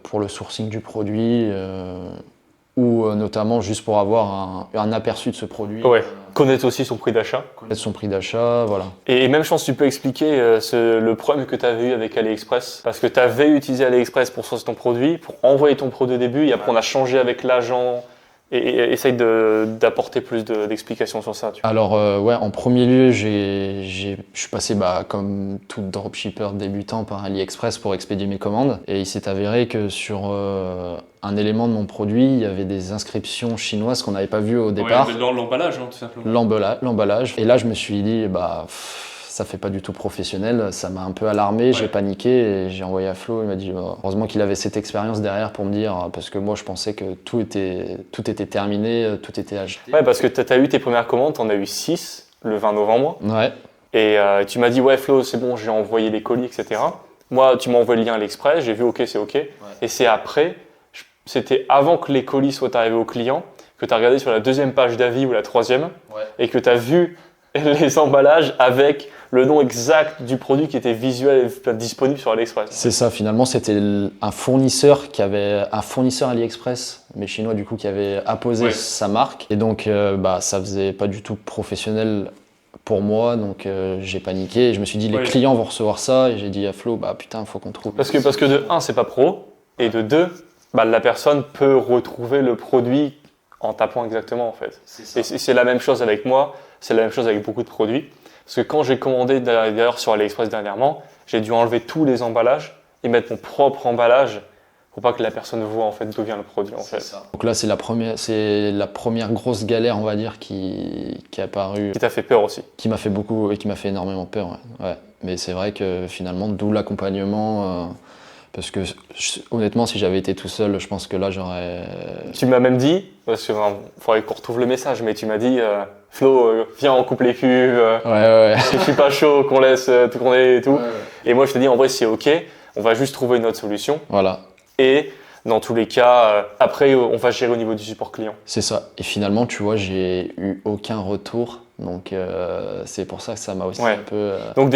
pour le sourcing du produit. Ou notamment juste pour avoir un aperçu de ce produit. Ouais. Connaître aussi son prix d'achat. Connaître son prix d'achat, voilà. Et même, je pense que tu peux expliquer le problème que tu avais eu avec AliExpress. Parce que tu avais utilisé AliExpress pour sourcer ton produit, pour envoyer ton produit au début, et après on a changé avec l'agent. Et essaye d'apporter plus d'explications sur ça. Alors, en premier lieu, je suis passé, comme tout dropshipper débutant, par AliExpress pour expédier mes commandes. Et il s'est avéré que sur un élément de mon produit, il y avait des inscriptions chinoises qu'on n'avait pas vues au départ. L'emballage, tout simplement. L'emballage. Et là, je me suis dit, ça fait pas du tout professionnel, ça m'a un peu alarmé, j'ai paniqué et j'ai envoyé à Flo, il m'a dit heureusement qu'il avait cette expérience derrière pour me dire, parce que moi je pensais que tout était terminé, tout était acheté. Ouais, parce que tu as eu tes premières commandes, tu en as eu 6 le 20 novembre. Ouais. Et tu m'as dit ouais Flo, c'est bon, j'ai envoyé les colis, etc. Moi, tu m'as envoyé le lien AliExpress, j'ai vu ok, c'est ok. Ouais. Et c'est après, c'était avant que les colis soient arrivés au client, que tu as regardé sur la deuxième page d'avis ou la troisième, et que tu as vu les emballages avec le nom exact du produit qui était visuel et disponible sur AliExpress. C'est ça, finalement, c'était un fournisseur AliExpress, mais chinois du coup, qui avait apposé sa marque. Et donc, ça faisait pas du tout professionnel pour moi, donc j'ai paniqué. Et je me suis dit, les clients vont recevoir ça, et j'ai dit à Flo, putain, faut qu'on trouve. Parce que de 1, c'est pas pro, et de 2, la personne peut retrouver le produit en tapant exactement en fait. Et c'est la même chose avec moi, c'est la même chose avec beaucoup de produits. Parce que quand j'ai commandé d'ailleurs sur AliExpress dernièrement, j'ai dû enlever tous les emballages et mettre mon propre emballage pour pas que la personne voit en fait d'où vient le produit en fait. Ça. Donc là c'est la première grosse galère on va dire qui est apparue. Qui t'a fait peur aussi. Qui m'a fait beaucoup et qui m'a fait énormément peur. Ouais. Mais c'est vrai que finalement d'où l'accompagnement. Parce que honnêtement, si j'avais été tout seul, je pense que là, j'aurais... Tu m'as même dit, parce qu'il faudrait qu'on retrouve le message, mais tu m'as dit, Flo, viens, on coupe les cuves, Ouais. je suis pas chaud, qu'on laisse tout tourner et tout. Et moi, je te dis, en vrai, c'est ok, on va juste trouver une autre solution. Voilà. Et dans tous les cas, après, on va gérer au niveau du support client. C'est ça. Et finalement, tu vois, j'ai eu aucun retour. Donc, c'est pour ça que ça m'a aussi un peu... Donc,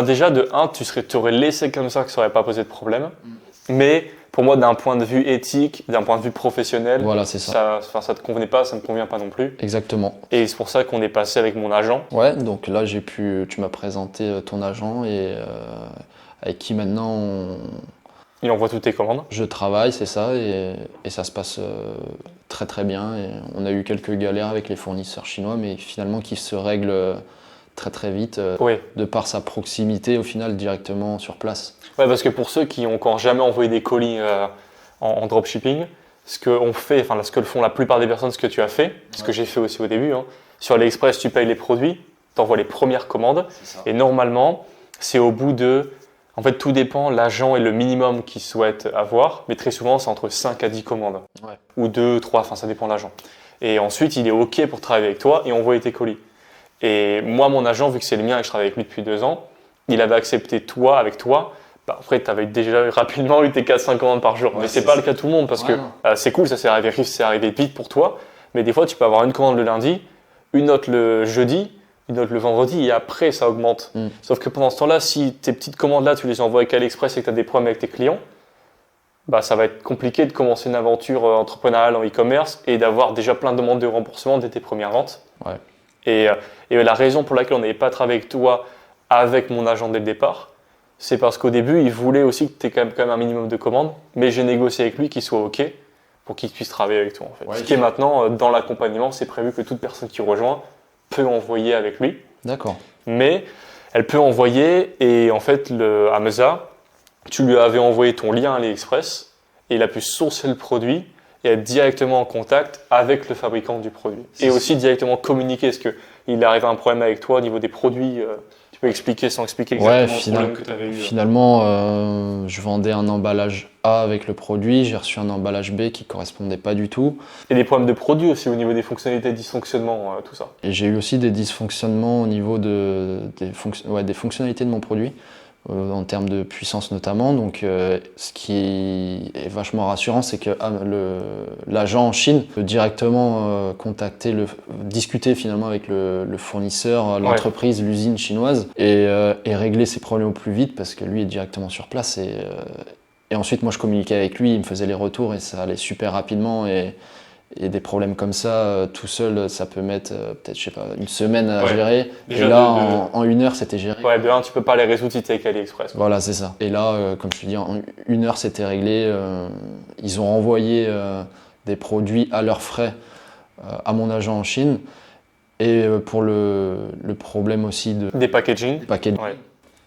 déjà, de 1, tu aurais laissé comme ça, que ça n'aurait pas posé de problème. Mais pour moi, d'un point de vue éthique, d'un point de vue professionnel, voilà, c'est ça. Ça te convenait pas, ça ne me convient pas non plus. Exactement. Et c'est pour ça qu'on est passé avec mon agent. Ouais, donc là, tu m'as présenté ton agent et avec qui maintenant Il envoie toutes tes commandes. je travaille, c'est ça, et ça se passe très très bien. Et on a eu quelques galères avec les fournisseurs chinois, mais finalement qui se règlent très très vite de par sa proximité au final directement sur place. Ouais, parce que pour ceux qui n'ont encore jamais envoyé des colis en dropshipping, ce qu'on fait, enfin ce que font la plupart des personnes, ce que tu as fait, ce que j'ai fait aussi au début, sur AliExpress, tu payes les produits, tu envoies les premières commandes, et normalement, c'est au bout de... En fait, tout dépend, l'agent est le minimum qu'il souhaite avoir, mais très souvent, c'est entre 5 à 10 commandes. Ouais. Ou 2, 3, enfin ça dépend de l'agent. Et ensuite, il est OK pour travailler avec toi et envoyer tes colis. Et moi, mon agent, vu que c'est le mien et que je travaille avec lui depuis 2 ans, il avait accepté avec toi. Après, tu avais déjà rapidement eu tes 4-5 commandes par jour. Mais c'est pas le cas de tout le monde parce que c'est cool, ça c'est arrivé vite pour toi. Mais des fois, tu peux avoir une commande le lundi, une autre le jeudi, une autre le vendredi et après, ça augmente. Sauf que pendant ce temps-là, si tes petites commandes-là, tu les envoies avec AliExpress et que tu as des problèmes avec tes clients, ça va être compliqué de commencer une aventure entrepreneuriale en e-commerce et d'avoir déjà plein de demandes de remboursement dès tes premières ventes. Ouais. Et la raison pour laquelle on n'avait pas travaillé avec toi, avec mon agent dès le départ, c'est parce qu'au début, il voulait aussi que tu aies quand même un minimum de commandes, mais j'ai négocié avec lui qu'il soit OK pour qu'il puisse travailler avec toi. En fait. Ce qui est maintenant, dans l'accompagnement, c'est prévu que toute personne qui rejoint peut envoyer avec lui. D'accord. Mais elle peut envoyer, et en fait, Hamza, tu lui avais envoyé ton lien AliExpress, et il a pu sourcer le produit et être directement en contact avec le fabricant du produit. Et aussi directement communiquer, est-ce qu'il arrive à un problème avec toi au niveau des produits tu peux expliquer sans expliquer exactement le problème que tu avais eu. Finalement, je vendais un emballage A avec le produit, j'ai reçu un emballage B qui ne correspondait pas du tout. Et des problèmes de produits aussi au niveau des fonctionnalités, dysfonctionnements, tout ça. Et j'ai eu aussi des dysfonctionnements au niveau des fonctionnalités de mon produit, en termes de puissance notamment. Donc, ce qui est vachement rassurant, c'est que l'agent en Chine peut directement discuter finalement avec le fournisseur, l'entreprise, l'usine chinoise et régler ses problèmes au plus vite parce que lui est directement sur place. Et ensuite, moi, je communiquais avec lui, il me faisait les retours et ça allait super rapidement. Et des problèmes comme ça, tout seul, ça peut mettre peut-être, je sais pas, une semaine à gérer. Déjà et là, en 1 heure, c'était géré. Ouais, de 1, tu peux pas les résoudre si tu es avec AliExpress. Voilà, c'est ça. Et là, comme je te dis, en 1 heure, c'était réglé. Ils ont renvoyé des produits à leurs frais à mon agent en Chine. Et pour le problème aussi des packaging.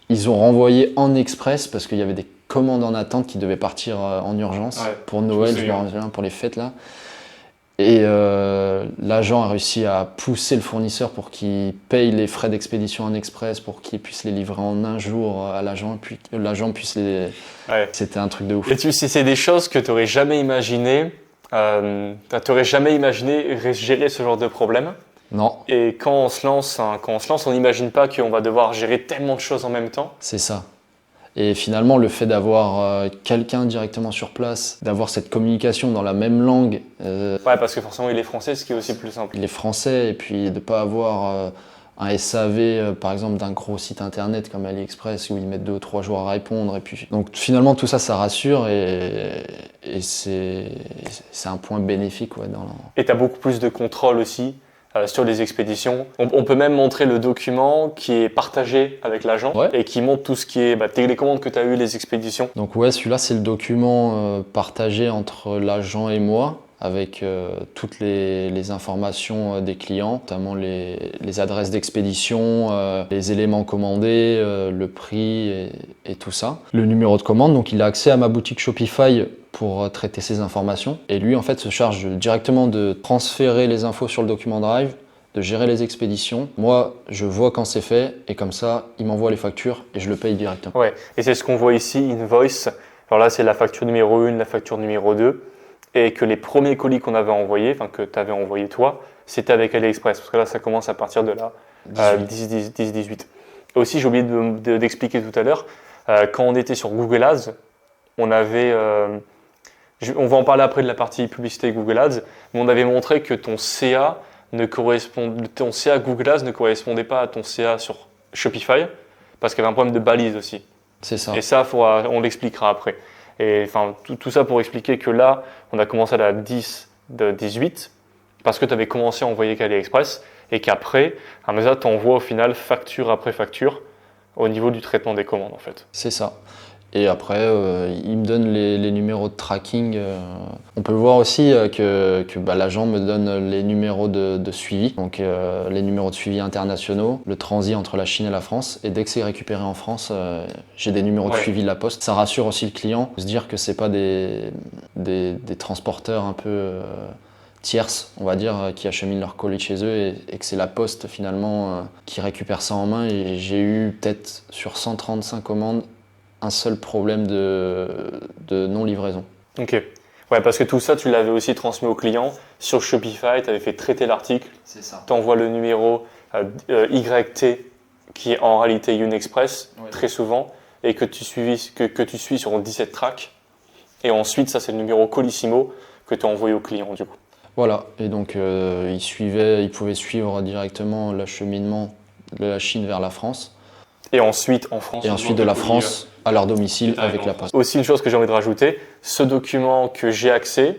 Ils ont renvoyé en express parce qu'il y avait des commandes en attente qui devaient partir en urgence pour Noël, pour les fêtes là. Et l'agent a réussi à pousser le fournisseur pour qu'il paye les frais d'expédition en express pour qu'il puisse les livrer en 1 jour à l'agent, puis que l'agent puisse les... C'était un truc de ouf. Et tu sais, c'est des choses que tu n'aurais jamais imaginé. Tu n'aurais jamais imaginé gérer ce genre de problème. Non. Et quand on se lance, on n'imagine pas qu'on va devoir gérer tellement de choses en même temps. C'est ça. Et finalement, le fait d'avoir quelqu'un directement sur place, d'avoir cette communication dans la même langue... Ouais, parce que forcément, il est français, ce qui est aussi plus simple. Il est français, et puis de ne pas avoir un SAV, par exemple, d'un gros site internet comme AliExpress, où ils mettent 2 ou 3 jours à répondre. Et puis... Donc finalement, tout ça, ça rassure, et c'est un point bénéfique. Ouais, Et tu as beaucoup plus de contrôle aussi sur les expéditions. On peut même montrer le document qui est partagé avec l'agent et qui montre tout ce qui est les commandes que tu as eues, les expéditions. Donc ouais, celui-là, c'est le document partagé entre l'agent et moi avec toutes les informations des clients, notamment les adresses d'expédition, les éléments commandés, le prix et tout ça. Le numéro de commande, donc il a accès à ma boutique Shopify pour traiter ces informations. Et lui, en fait, se charge directement de transférer les infos sur le document Drive, de gérer les expéditions. Moi, je vois quand c'est fait et comme ça, il m'envoie les factures et je le paye directement. Ouais, et c'est ce qu'on voit ici, Invoice. Alors là, c'est la facture numéro 1, la facture numéro 2, et que les premiers colis qu'on avait envoyés, enfin que tu avais envoyé toi, c'était avec AliExpress, parce que là, ça commence à partir de la 10-18. Et aussi, j'ai oublié d'expliquer tout à l'heure, quand on était sur Google Ads, on avait, on va en parler après de la partie publicité Google Ads, mais on avait montré que ton CA Google Ads ne correspondait pas à ton CA sur Shopify, parce qu'il y avait un problème de balise aussi. C'est ça. Et ça, on l'expliquera après. Et enfin, tout ça pour expliquer que là, on a commencé à la 10-18, parce que tu avais commencé à envoyer qu'AliExpress, et qu'après, Amazon t'envoie au final facture après facture au niveau du traitement des commandes en fait. C'est ça. Et après, il me donne les numéros de tracking. On peut voir aussi que l'agent me donne les numéros de suivi, donc les numéros de suivi internationaux, le transit entre la Chine et la France. Et dès que c'est récupéré en France, j'ai des numéros de suivi de la poste. Ça rassure aussi le client, de se dire que c'est pas des transporteurs un peu tierces, on va dire, qui acheminent leur colis chez eux et que c'est la poste finalement qui récupère ça en main. Et j'ai eu peut-être sur 135 commandes, un seul problème de non-livraison. Ok. Ouais, parce que tout ça, tu l'avais aussi transmis au client sur Shopify, tu avais fait traiter l'article. C'est ça. Tu envoies le numéro YT qui est en réalité Unexpress, très souvent, et que tu suis sur 17 tracks. Et ensuite, ça, c'est le numéro Colissimo que tu as envoyé au client, du coup. Voilà. Et donc, il pouvait suivre directement l'acheminement de la Chine vers la France. Et ensuite, en France. Et ensuite, de la France à leur domicile avec la poste. Aussi, une chose que j'ai envie de rajouter, ce document que j'ai accès,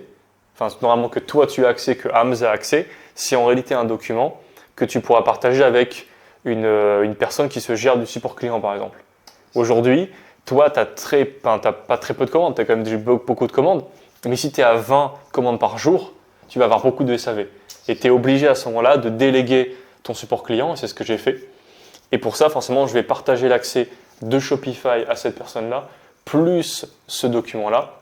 enfin, normalement que toi tu as accès, que Hamza a accès, c'est en réalité un document que tu pourras partager avec une personne qui se gère du support client, par exemple. Aujourd'hui, toi, tu n'as pas très peu de commandes, tu as quand même beaucoup de commandes, mais si tu es à 20 commandes par jour, tu vas avoir beaucoup de SAV. Et tu es obligé à ce moment-là de déléguer ton support client, et c'est ce que j'ai fait. Et pour ça, forcément, je vais partager l'accès de Shopify à cette personne-là, plus ce document-là,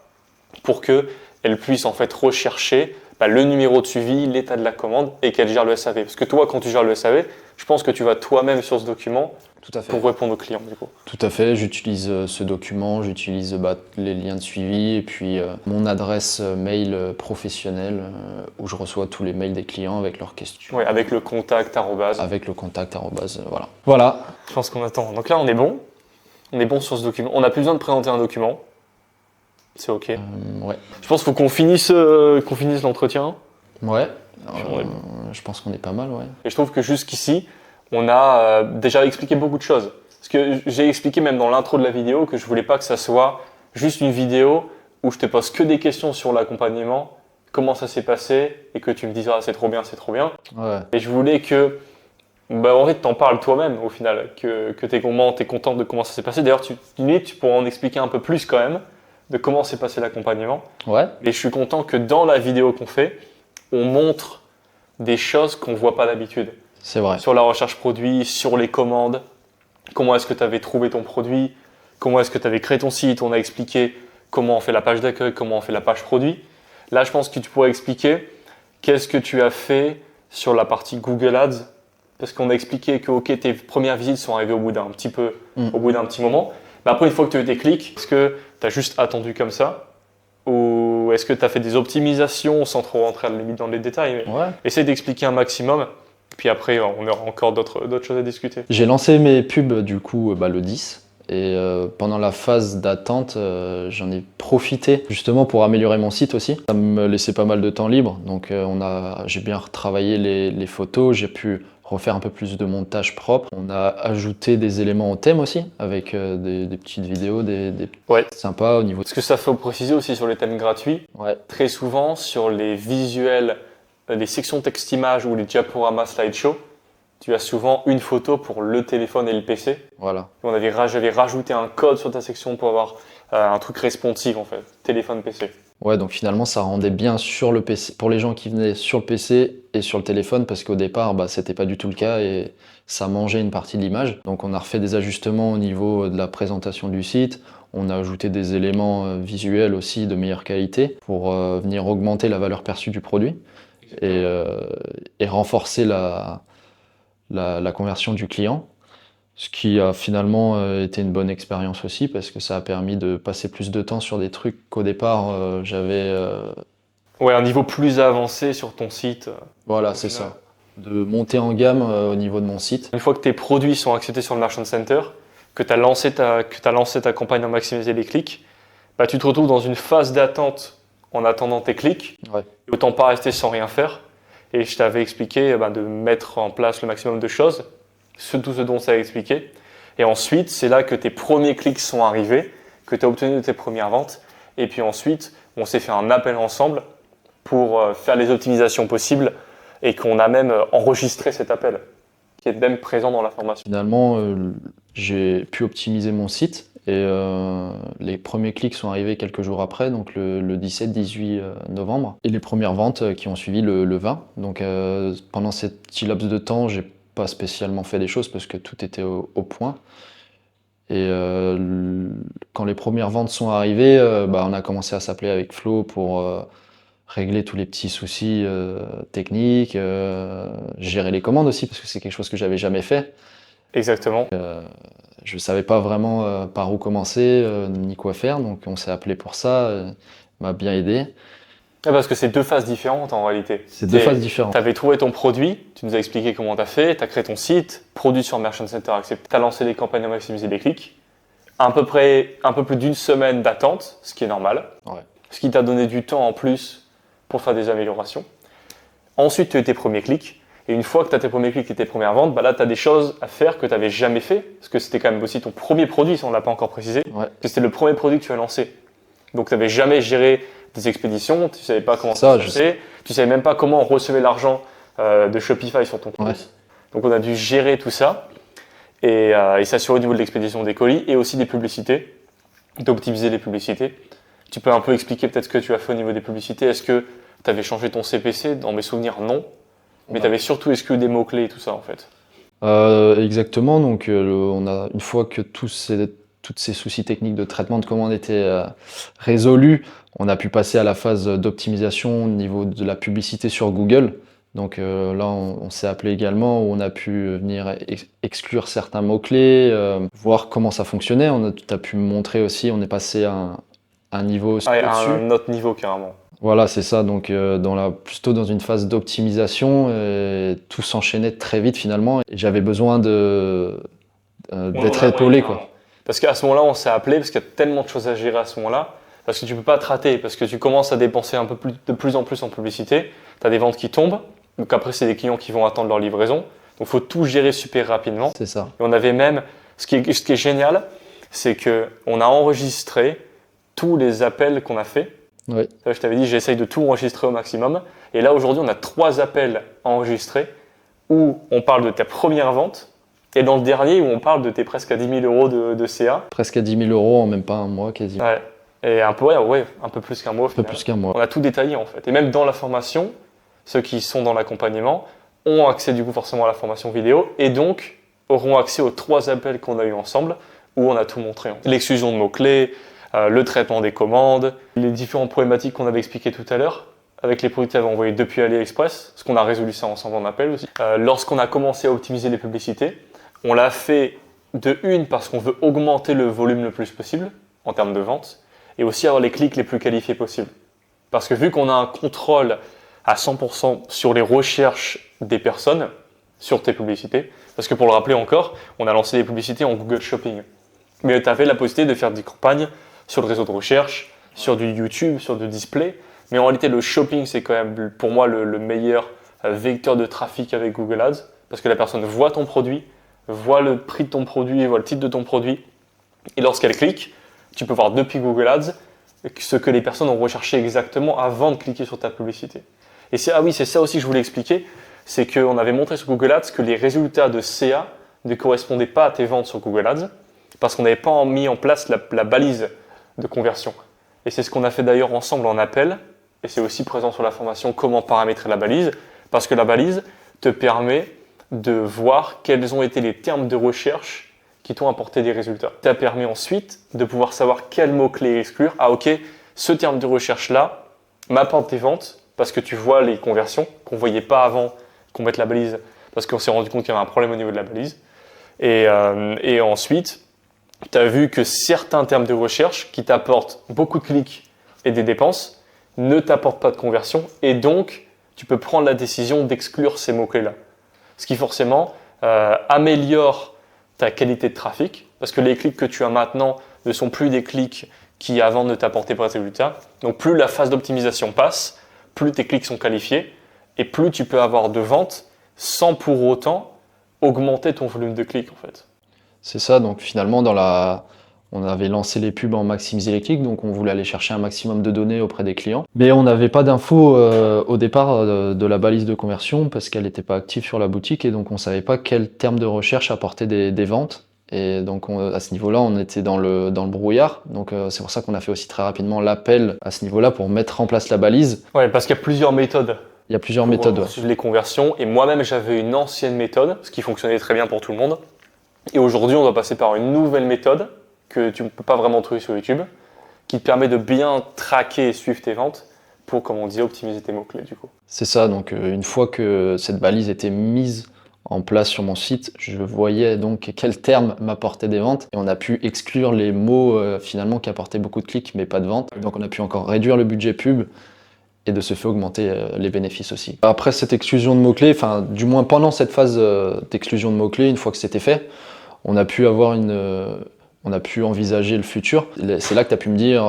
pour qu'elle puisse en fait rechercher le numéro de suivi, l'état de la commande et qu'elle gère le SAV. Parce que toi, quand tu gères le SAV, je pense que tu vas toi-même sur ce document pour répondre aux clients. Du coup. Tout à fait, j'utilise ce document, j'utilise les liens de suivi et puis mon adresse mail professionnelle où je reçois tous les mails des clients avec leurs questions. Oui, avec le contact arrobase. Avec le contact arrobase, voilà. Voilà. Je pense qu'on attend. Donc là, on est bon. On est bon sur ce document. On n'a plus besoin de présenter un document. C'est OK. Ouais. Je pense qu'il faut qu'on finisse l'entretien. Ouais. Je pense qu'on est pas mal, ouais. Et je trouve que jusqu'ici, on a déjà expliqué beaucoup de choses. Parce que j'ai expliqué même dans l'intro de la vidéo que je voulais pas que ça soit juste une vidéo où je te pose que des questions sur l'accompagnement, comment ça s'est passé, et que tu me dises « Ah, c'est trop bien, c'est trop bien ouais. ». Et je voulais que en fait, t'en parles toi-même au final, que t'es content de comment ça s'est passé. D'ailleurs, tu pourras en expliquer un peu plus quand même de comment s'est passé l'accompagnement. Ouais. Et je suis content que dans la vidéo qu'on fait, on montre des choses qu'on voit pas d'habitude. C'est vrai. Sur la recherche produit, sur les commandes, comment est-ce que tu avais trouvé ton produit, comment est-ce que tu avais créé ton site, on a expliqué comment on fait la page d'accueil, comment on fait la page produit. Là, je pense que tu pourrais expliquer qu'est-ce que tu as fait sur la partie Google Ads. Parce qu'on a expliqué que tes premières visites sont arrivées au bout d'un petit moment. Mais après, une fois que tu as eu tes clics, est-ce que tu as juste attendu comme ça? Ou est-ce que tu as fait des optimisations sans trop rentrer à la limite dans les détails? Ouais. Essaye d'expliquer un maximum. Puis après, on aura encore d'autres choses à discuter. J'ai lancé mes pubs du coup le 10. Et pendant la phase d'attente, j'en ai profité justement pour améliorer mon site aussi. Ça me laissait pas mal de temps libre. Donc j'ai bien retravaillé les photos, j'ai pu refaire un peu plus de montage propre. On a ajouté des éléments au thème aussi, avec des petites vidéos, sympas au niveau. Parce que ça faut préciser aussi sur les thèmes gratuits. Ouais. Très souvent, sur les visuels, les sections texte-image ou les diaporamas slideshow, tu as souvent une photo pour le téléphone et le PC. Voilà. J'avais rajouté un code sur ta section pour avoir un truc responsive en fait, téléphone-PC. Ouais, donc finalement ça rendait bien sur le PC, pour les gens qui venaient sur le PC et sur le téléphone, parce qu'au départ c'était pas du tout le cas et ça mangeait une partie de l'image. Donc on a refait des ajustements au niveau de la présentation du site, on a ajouté des éléments visuels aussi de meilleure qualité pour venir augmenter la valeur perçue du produit et renforcer la conversion du client. Ce qui a finalement été une bonne expérience aussi parce que ça a permis de passer plus de temps sur des trucs qu'au départ j'avais. Ouais, un niveau plus avancé sur ton site. Voilà, Au c'est final. ça. De monter en gamme au niveau de mon site. Une fois que tes produits sont acceptés sur le Merchant Center, que tu as lancé ta campagne à maximiser les clics, bah, tu te retrouves dans une phase d'attente en attendant tes clics. Ouais. Autant pas rester sans rien faire. Et je t'avais expliqué de mettre en place le maximum de choses, tout ce dont ça a expliqué. Et ensuite, c'est là que tes premiers clics sont arrivés, que tu as obtenu tes premières ventes. Et puis ensuite, on s'est fait un appel ensemble pour faire les optimisations possibles et qu'on a même enregistré cet appel, qui est même présent dans la formation. Finalement, j'ai pu optimiser mon site et les premiers clics sont arrivés quelques jours après, donc le 17-18 novembre. Et les premières ventes qui ont suivi le 20. Donc pendant cet petit laps de temps, j'ai pas spécialement fait des choses parce que tout était au point. Et quand les premières ventes sont arrivées, on a commencé à s'appeler avec Flo pour régler tous les petits soucis techniques, gérer les commandes aussi parce que c'est quelque chose que j'avais jamais fait. Exactement. Je savais pas vraiment par où commencer ni quoi faire, donc on s'est appelé pour ça. Il m'a bien aidé. Parce que c'est deux phases différentes en réalité. C'est deux phases différentes. Tu avais trouvé ton produit, tu nous as expliqué comment tu as fait, tu as créé ton site, produit sur Merchant Center accepté, tu as lancé les campagnes à maximiser les clics. À peu près un peu plus d'une semaine d'attente, ce qui est normal. Ouais. Ce qui t'a donné du temps en plus pour faire des améliorations. Ensuite, tu as eu tes premiers clics. Et une fois que tu as tes premiers clics et tes premières ventes, là, tu as des choses à faire que tu n'avais jamais fait. Parce que c'était quand même aussi ton premier produit, ça on ne l'a pas encore précisé. Ouais. Que c'était le premier produit que tu as lancé. Donc tu n'avais jamais géré des expéditions, tu ne savais pas comment ça se passait, tu ne savais même pas comment on recevait l'argent de Shopify sur ton compte. Ouais. Donc on a dû gérer tout ça et s'assurer au niveau de l'expédition des colis et aussi des publicités, d'optimiser les publicités. Tu peux un peu expliquer peut-être ce que tu as fait au niveau des publicités. Est-ce que tu avais changé ton CPC? Dans mes souvenirs, non. Mais tu avais surtout exclu des mots-clés et tout ça en fait. Exactement, donc on a, une fois que tous ces soucis techniques de traitement de commande étaient résolus, on a pu passer à la phase d'optimisation au niveau de la publicité sur Google. Donc là, on s'est appelé également, où on a pu venir exclure certains mots-clés, voir comment ça fonctionnait. Tu as pu me montrer aussi, on est passé à un niveau au-dessus. Un autre niveau carrément. Voilà, c'est ça. Donc, plutôt dans une phase d'optimisation, tout s'enchaînait très vite finalement. Et j'avais besoin d'être épaulé, quoi. Parce qu'à ce moment-là, on s'est appelé parce qu'il y a tellement de choses à gérer à ce moment-là. Parce que tu peux pas te rater, parce que tu commences à dépenser de plus en plus en publicité. Tu as des ventes qui tombent. Donc après, c'est des clients qui vont attendre leur livraison. Donc, il faut tout gérer super rapidement. C'est ça. Et on avait même, ce qui est génial, c'est qu'on a enregistré tous les appels qu'on a fait. Oui. Je t'avais dit, j'essaye de tout enregistrer au maximum. Et là, aujourd'hui, on a 3 appels enregistrés où on parle de ta première vente et dans le dernier où on parle de tes presque à 10 000 euros de CA. Presque à 10 000 euros en même pas un mois quasiment. Ouais. Et un peu plus qu'un mois. Un peu plus qu'un mois. On a tout détaillé en fait. Et même dans la formation, ceux qui sont dans l'accompagnement ont accès du coup forcément à la formation vidéo et donc auront accès aux 3 appels qu'on a eu ensemble où on a tout montré. L'exclusion de mots-clés, le traitement des commandes, les différentes problématiques qu'on avait expliquées tout à l'heure avec les produits que tu avais envoyés depuis AliExpress, parce qu'on a résolu ça ensemble en appel aussi. Lorsqu'on a commencé à optimiser les publicités, on l'a fait de une parce qu'on veut augmenter le volume le plus possible en termes de vente et aussi avoir les clics les plus qualifiés possibles. Parce que vu qu'on a un contrôle à 100% sur les recherches des personnes sur tes publicités, parce que pour le rappeler encore, on a lancé des publicités en Google Shopping. Mais tu avais la possibilité de faire des campagnes sur le réseau de recherche, sur du YouTube, sur du display. Mais en réalité, le shopping, c'est quand même pour moi le meilleur vecteur de trafic avec Google Ads. Parce que la personne voit ton produit, voit le prix de ton produit, voit le titre de ton produit. Et lorsqu'elle clique, tu peux voir depuis Google Ads ce que les personnes ont recherché exactement avant de cliquer sur ta publicité. Et c'est ça aussi que je voulais expliquer. C'est qu'on avait montré sur Google Ads que les résultats de CA ne correspondaient pas à tes ventes sur Google Ads. Parce qu'on n'avait pas mis en place la balise de conversion. Et c'est ce qu'on a fait d'ailleurs ensemble en appel, et c'est aussi présent sur la formation comment paramétrer la balise, parce que la balise te permet de voir quels ont été les termes de recherche qui t'ont apporté des résultats. Ça permet ensuite de pouvoir savoir quels mots-clés exclure. Ah ok, ce terme de recherche-là m'apporte des ventes, parce que tu vois les conversions qu'on ne voyait pas avant qu'on mette la balise, parce qu'on s'est rendu compte qu'il y avait un problème au niveau de la balise. Et ensuite, tu as vu que certains termes de recherche qui t'apportent beaucoup de clics et des dépenses ne t'apportent pas de conversion. Et donc, tu peux prendre la décision d'exclure ces mots-clés-là. Ce qui forcément améliore ta qualité de trafic, parce que les clics que tu as maintenant ne sont plus des clics qui avant ne t'apportaient pas de résultats. Donc plus la phase d'optimisation passe, plus tes clics sont qualifiés et plus tu peux avoir de ventes sans pour autant augmenter ton volume de clics en fait. C'est ça, donc finalement, on avait lancé les pubs en maximiser les clics, donc on voulait aller chercher un maximum de données auprès des clients. Mais on n'avait pas d'infos au départ de la balise de conversion parce qu'elle n'était pas active sur la boutique et donc on ne savait pas quel terme de recherche apportait des ventes. Et donc à ce niveau-là, on était dans le brouillard. Donc c'est pour ça qu'on a fait aussi très rapidement l'appel à ce niveau-là pour mettre en place la balise. Ouais, parce qu'il y a plusieurs méthodes. Il y a plusieurs méthodes. Pour suivre les conversions. Et moi-même, j'avais une ancienne méthode, ce qui fonctionnait très bien pour tout le monde. Et aujourd'hui, on doit passer par une nouvelle méthode que tu ne peux pas vraiment trouver sur YouTube, qui te permet de bien traquer et suivre tes ventes pour, comme on dit, optimiser tes mots-clés du coup. C'est ça, donc une fois que cette balise était mise en place sur mon site, je voyais donc quel terme m'apportait des ventes et on a pu exclure les mots finalement qui apportaient beaucoup de clics mais pas de ventes. Donc on a pu encore réduire le budget pub et de ce fait augmenter les bénéfices aussi. Après cette exclusion de mots-clés, enfin du moins pendant cette phase d'exclusion de mots-clés, une fois que c'était fait, on a pu envisager le futur. C'est là que tu as pu me dire,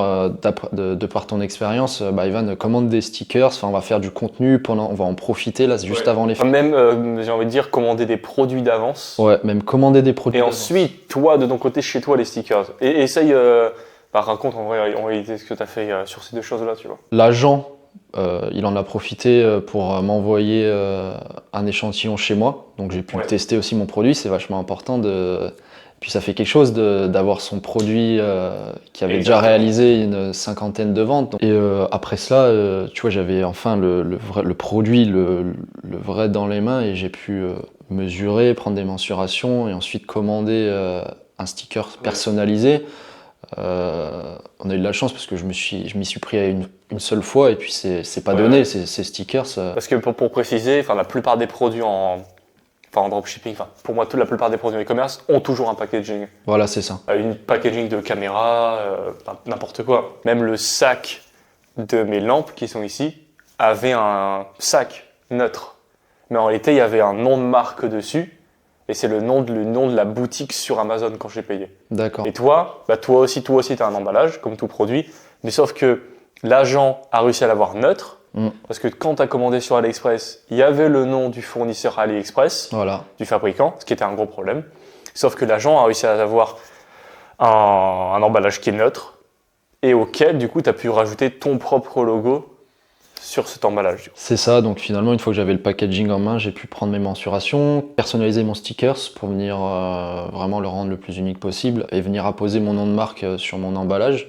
de par ton expérience, Ivan, commande des stickers, on va faire du contenu, on va en profiter là, juste avant les fêtes. Même, j'ai envie de dire, commander des produits d'avance. Ouais, même commander des produits Et d'avance. ensuite, toi, de ton côté, chez toi, les stickers. Et essaye, raconte en vrai, en réalité, ce que tu as fait sur ces deux choses-là, tu vois. L'agent, il en a profité pour m'envoyer un échantillon chez moi. Donc j'ai pu tester aussi mon produit, c'est vachement important Puis ça fait quelque chose d'avoir son produit qui avait déjà réalisé une cinquantaine de ventes. Et après cela, tu vois, j'avais enfin le produit, le vrai dans les mains et j'ai pu mesurer, prendre des mensurations et ensuite commander un sticker personnalisé. On a eu de la chance parce que je m'y suis pris à une seule fois et puis c'est pas donné, ces stickers. Parce que pour préciser, la plupart des produits en dropshipping, pour moi, la plupart des produits en e-commerce ont toujours un packaging. Voilà, c'est ça. Une packaging de caméra, n'importe quoi. Même le sac de mes lampes qui sont ici avait un sac neutre. Mais en réalité, il y avait un nom de marque dessus. Et c'est le nom de la boutique sur Amazon quand j'ai payé. D'accord. Et toi aussi, tu as un emballage, comme tout produit. Mais sauf que l'agent a réussi à l'avoir neutre. Parce que quand tu as commandé sur AliExpress, il y avait le nom du fournisseur AliExpress, du fabricant, ce qui était un gros problème. Sauf que l'agent a réussi à avoir un emballage qui est neutre et auquel, du coup, tu as pu rajouter ton propre logo sur cet emballage. C'est ça, donc finalement, une fois que j'avais le packaging en main, j'ai pu prendre mes mensurations, personnaliser mon stickers pour venir vraiment le rendre le plus unique possible et venir apposer mon nom de marque sur mon emballage.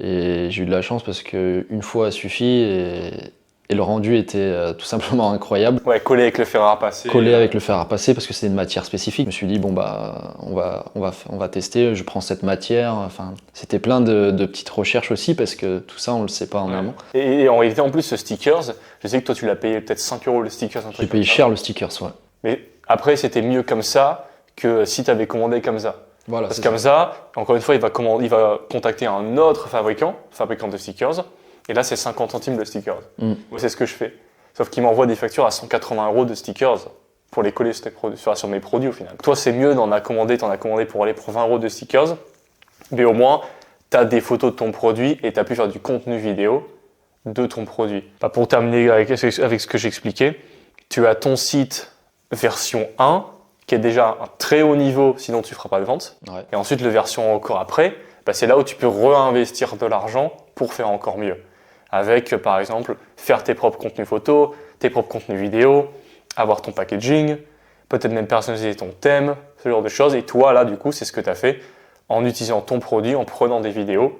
Et j'ai eu de la chance parce qu'une fois a suffi et le rendu était tout simplement incroyable. Ouais, collé avec le fer à repasser. Collé avec le fer à repasser parce que c'est une matière spécifique. Je me suis dit, on va tester, je prends cette matière. Enfin, c'était plein de petites recherches aussi parce que tout ça, on le sait pas en amont. Et en réalité, en plus, ce stickers, je sais que toi, tu l'as payé peut-être 5 € le stickers. J'ai payé cher le stickers, ouais. Mais après, c'était mieux comme ça que si tu avais commandé comme ça. Voilà, parce que comme ça, encore une fois, il va contacter un autre fabricant de stickers. Et là, c'est 50 centimes le sticker. Moi, c'est ce que je fais. Sauf qu'il m'envoie des factures à 180 € de stickers pour les coller sur mes produits au final. Toi, c'est mieux t'en as commandé pour aller pour 20 € de stickers. Mais au moins, tu as des photos de ton produit et tu as pu faire du contenu vidéo de ton produit. Pour terminer avec ce que j'expliquais, tu as ton site version 1 qui est déjà un très haut niveau, sinon tu ne feras pas de vente. Ouais. Et ensuite, le version encore après, c'est là où tu peux réinvestir de l'argent pour faire encore mieux. Avec, par exemple, faire tes propres contenus photos, tes propres contenus vidéo, avoir ton packaging, peut-être même personnaliser ton thème, ce genre de choses. Et toi, là, du coup, c'est ce que tu as fait en utilisant ton produit, en prenant des vidéos.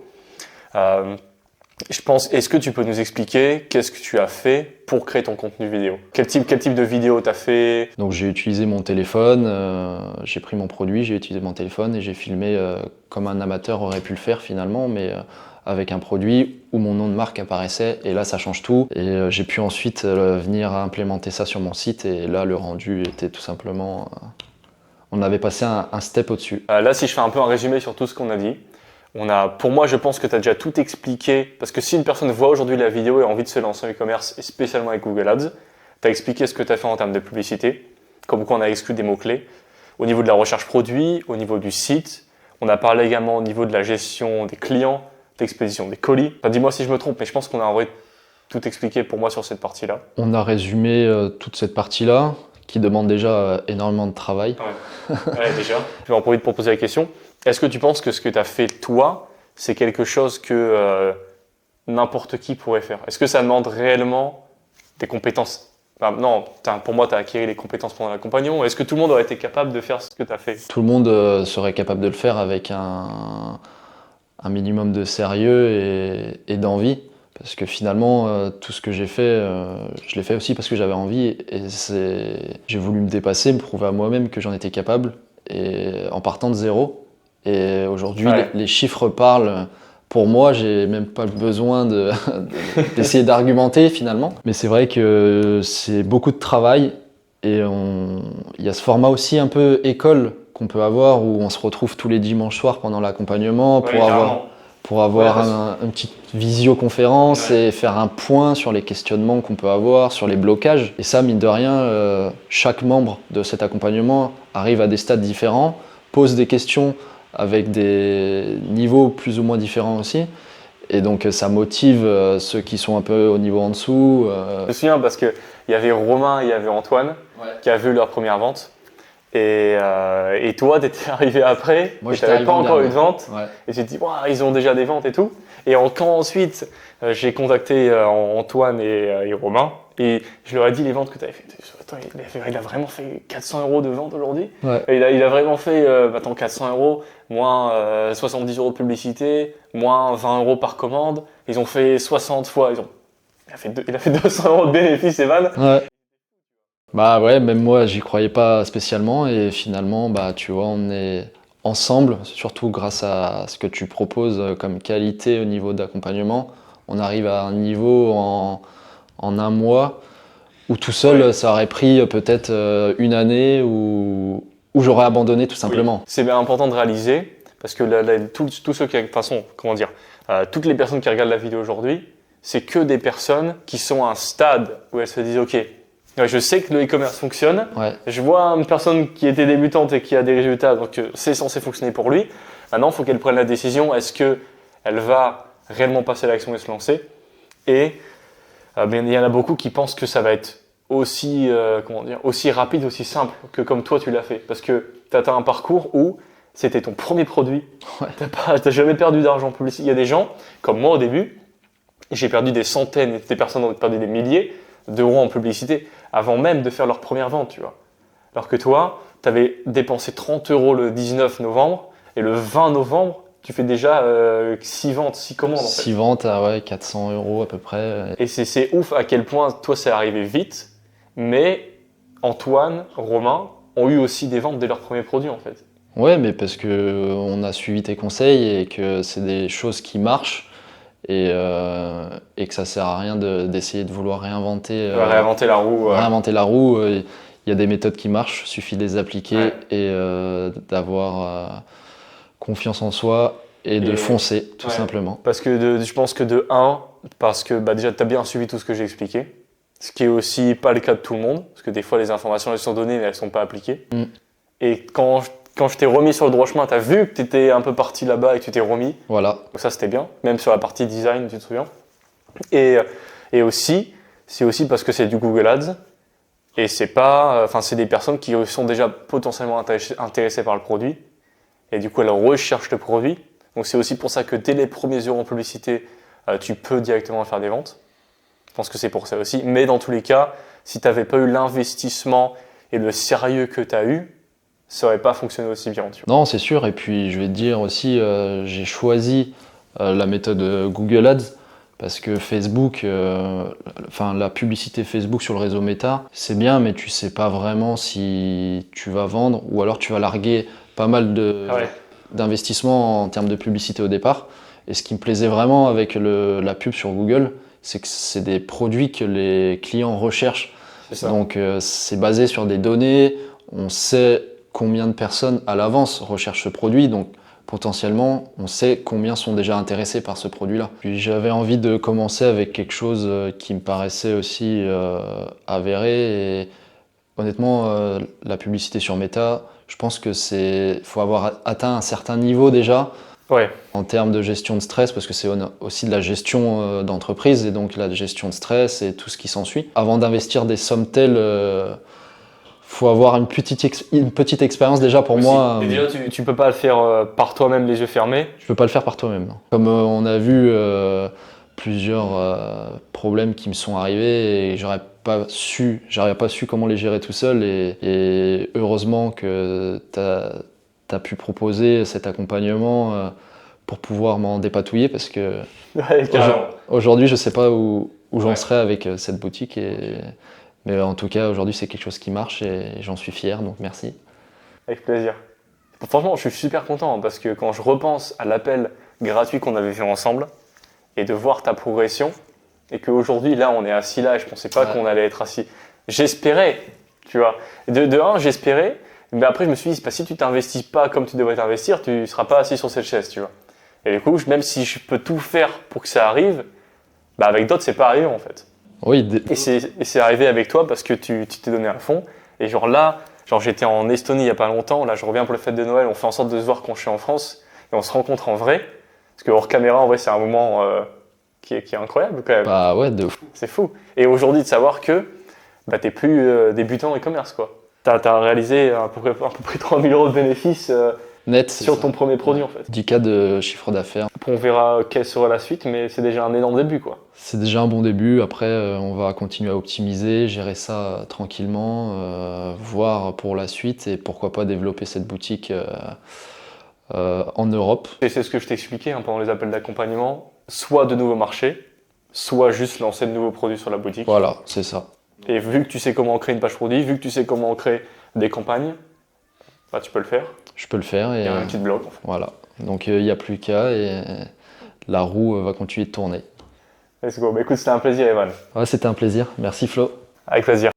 Est-ce que tu peux nous expliquer qu'est-ce que tu as fait pour créer ton contenu vidéo ? Quel type de vidéo tu as fait ? Donc j'ai utilisé mon téléphone, j'ai pris mon produit, j'ai utilisé mon téléphone et j'ai filmé comme un amateur aurait pu le faire finalement, mais avec un produit où mon nom de marque apparaissait et là ça change tout. Et j'ai pu ensuite venir implémenter ça sur mon site et là le rendu était tout simplement on avait passé un step au-dessus. Là, si je fais un peu un résumé sur tout ce qu'on a dit, pour moi, je pense que tu as déjà tout expliqué, parce que si une personne voit aujourd'hui la vidéo et a envie de se lancer en e-commerce, et spécialement avec Google Ads, tu as expliqué ce que tu as fait en termes de publicité, comme quoi on a exclu des mots-clés, au niveau de la recherche produit, au niveau du site, on a parlé également au niveau de la gestion des clients, l'expédition des colis. Enfin, dis-moi si je me trompe, mais je pense qu'on a en vrai tout expliqué pour moi sur cette partie-là. On a résumé toute cette partie-là, qui demande déjà énormément de travail. Ouais, déjà. Je vais en profiter pour poser la question. Est-ce que tu penses que ce que tu as fait toi, c'est quelque chose que n'importe qui pourrait faire? Est-ce que ça demande réellement des compétences? Enfin, non, pour moi, tu as acquis les compétences pendant l'accompagnement. Est-ce que tout le monde aurait été capable de faire ce que tu as fait? Tout le monde serait capable de le faire avec un minimum de sérieux et d'envie. Parce que finalement, tout ce que j'ai fait, je l'ai fait aussi parce que j'avais envie. Et j'ai voulu me dépasser, me prouver à moi-même que j'en étais capable, et en partant de zéro. Et aujourd'hui, les chiffres parlent. Pour moi, j'ai même pas besoin d'essayer d'argumenter finalement. Mais c'est vrai que c'est beaucoup de travail. Et il y a ce format aussi un peu école qu'on peut avoir, où on se retrouve tous les dimanches soirs pendant l'accompagnement pour avoir une petite visioconférence et faire un point sur les questionnements qu'on peut avoir, sur les blocages. Et ça, mine de rien, chaque membre de cet accompagnement arrive à des stades différents, pose des questions avec des niveaux plus ou moins différents aussi. Et donc ça motive ceux qui sont un peu au niveau en dessous. Je me souviens parce qu'il y avait Romain et il y avait Antoine qui avaient vu leur première vente. Et toi, tu étais arrivé après, moi tu n'avais pas encore eu de vente, ouais. Et tu te dis, wow, ils ont déjà des ventes et tout. Et quand ensuite, j'ai contacté Antoine et Romain, et je leur ai dit les ventes que tu avais faites. Attends, il a vraiment fait 400 € de vente aujourd'hui. Ouais. Il a vraiment fait 400 €, moins 70 € de publicité, moins 20 € par commande. Ils ont fait 60 fois. Il a fait 200 € de bénéfices, Evan. Ouais. Bah ouais, même moi j'y croyais pas spécialement, et finalement tu vois, on est ensemble, surtout grâce à ce que tu proposes comme qualité au niveau d'accompagnement. On arrive à un niveau en un mois où tout seul ça aurait pris peut-être une année où j'aurais abandonné tout simplement. Oui. C'est bien important de réaliser, parce que tous ceux qui, de toute façon, comment dire, toutes les personnes qui regardent la vidéo aujourd'hui, c'est que des personnes qui sont à un stade où elles se disent ok, je sais que le e-commerce fonctionne, je vois une personne qui était débutante et qui a des résultats, donc c'est censé fonctionner pour lui. Maintenant, il faut qu'elle prenne la décision, est-ce qu'elle va réellement passer à l'action et se lancer? Et il y en a beaucoup qui pensent que ça va être aussi rapide, aussi simple que comme toi tu l'as fait. Parce que tu as un parcours où c'était ton premier produit, tu n'as jamais perdu d'argent publicitaire. Il y a des gens, comme moi au début, j'ai perdu des centaines, des personnes ont perdu des milliers d'euros en publicité avant même de faire leur première vente, tu vois. Alors que toi, tu avais dépensé 30 € le 19 novembre et le 20 novembre, tu fais déjà 6 ventes, 6 commandes. 6 ventes à 400 € à peu près. Et c'est ouf à quel point toi, c'est arrivé vite, mais Antoine, Romain ont eu aussi des ventes dès leur premier produit en fait. Ouais, mais parce que on a suivi tes conseils et que c'est des choses qui marchent. Et que ça sert à rien d'essayer de vouloir réinventer la roue. Réinventer la roue. Il y a des méthodes qui marchent, suffit de les appliquer et d'avoir confiance en soi et de foncer, tout simplement. Parce que je pense que parce que déjà tu as bien suivi tout ce que j'ai expliqué, ce qui est aussi pas le cas de tout le monde, parce que des fois les informations elles sont données mais elles sont pas appliquées. Et quand je t'ai remis sur le droit chemin, tu as vu que tu étais un peu parti là-bas et que tu t'es remis. Voilà. Donc ça, c'était bien, même sur la partie design, tu te souviens. Et aussi, c'est aussi parce que c'est du Google Ads. Et c'est des personnes qui sont déjà potentiellement intéressées par le produit. Et du coup, elles recherchent le produit. Donc c'est aussi pour ça que dès les premiers euros en publicité, tu peux directement faire des ventes. Je pense que c'est pour ça aussi. Mais dans tous les cas, si tu n'avais pas eu l'investissement et le sérieux que tu as eu, ça n'aurait pas fonctionné aussi bien. Tu vois. Non, c'est sûr. Et puis, je vais te dire aussi, j'ai choisi la méthode Google Ads parce que Facebook, la publicité Facebook sur le réseau Meta, c'est bien, mais tu sais pas vraiment si tu vas vendre ou alors tu vas larguer pas mal d'investissements en termes de publicité au départ. Et ce qui me plaisait vraiment avec la pub sur Google, c'est que c'est des produits que les clients recherchent. Donc, c'est basé sur des données. On sait combien de personnes à l'avance recherchent ce produit. Donc potentiellement, on sait combien sont déjà intéressés par ce produit-là. Puis j'avais envie de commencer avec quelque chose qui me paraissait aussi avéré. Et honnêtement, la publicité sur Meta, je pense que faut avoir atteint un certain niveau déjà. Ouais. En termes de gestion de stress, parce que c'est aussi de la gestion d'entreprise et donc la gestion de stress et tout ce qui s'ensuit. Avant d'investir des sommes telles, faut avoir une petite expérience déjà pour moi. Et déjà, tu peux pas le faire par toi-même les yeux fermés. Je peux pas le faire par toi-même. Non. Comme on a vu plusieurs problèmes qui me sont arrivés et j'aurais pas su comment les gérer tout seul et heureusement que t'as pu proposer cet accompagnement pour pouvoir m'en dépatouiller parce que Ouais, carrément. aujourd'hui je sais pas où j'en serais avec cette boutique mais en tout cas aujourd'hui c'est quelque chose qui marche et j'en suis fier donc merci. Avec plaisir. Franchement, je suis super content parce que quand je repense à l'appel gratuit qu'on avait fait ensemble et de voir ta progression et qu'aujourd'hui là on est assis là et je pensais pas qu'on allait être assis. J'espérais, tu vois. De un, j'espérais. Mais après, je me suis dit, si tu t'investis pas comme tu devrais t'investir, tu seras pas assis sur cette chaise, tu vois. Et du coup, même si je peux tout faire pour que ça arrive, bah avec d'autres, c'est pas arrivé en fait. Oui. Et c'est arrivé avec toi parce que tu t'es donné à fond. Et genre là, j'étais en Estonie il y a pas longtemps. Là, je reviens pour les fêtes de Noël. On fait en sorte de se voir quand je suis en France et on se rencontre en vrai. Parce que hors caméra, en vrai, c'est un moment qui est incroyable quand même. Bah ouais, de fou. C'est fou. Et aujourd'hui, de savoir que bah, t'es plus débutant en e-commerce, quoi. T'as réalisé à peu près 3 000 € de bénéfices net sur ton premier produit en fait. 10 cas de chiffre d'affaires. On verra quelle sera la suite, mais c'est déjà un énorme début quoi. C'est déjà un bon début. Après, on va continuer à optimiser, gérer ça tranquillement, voir pour la suite et pourquoi pas développer cette boutique en Europe. Et c'est ce que je t'expliquais pendant les appels d'accompagnement, soit de nouveaux marchés, soit juste lancer de nouveaux produits sur la boutique. Voilà, c'est ça. Et vu que tu sais comment créer une page produit, vu que tu sais comment créer des campagnes, bah tu peux le faire. Je peux le faire. Il y a un petit blog en fait. Voilà. Donc il n'y a plus qu'à et la roue va continuer de tourner. Let's go. Bah écoute, c'était un plaisir Evan. Ouais, c'était un plaisir. Merci Flo. Avec plaisir.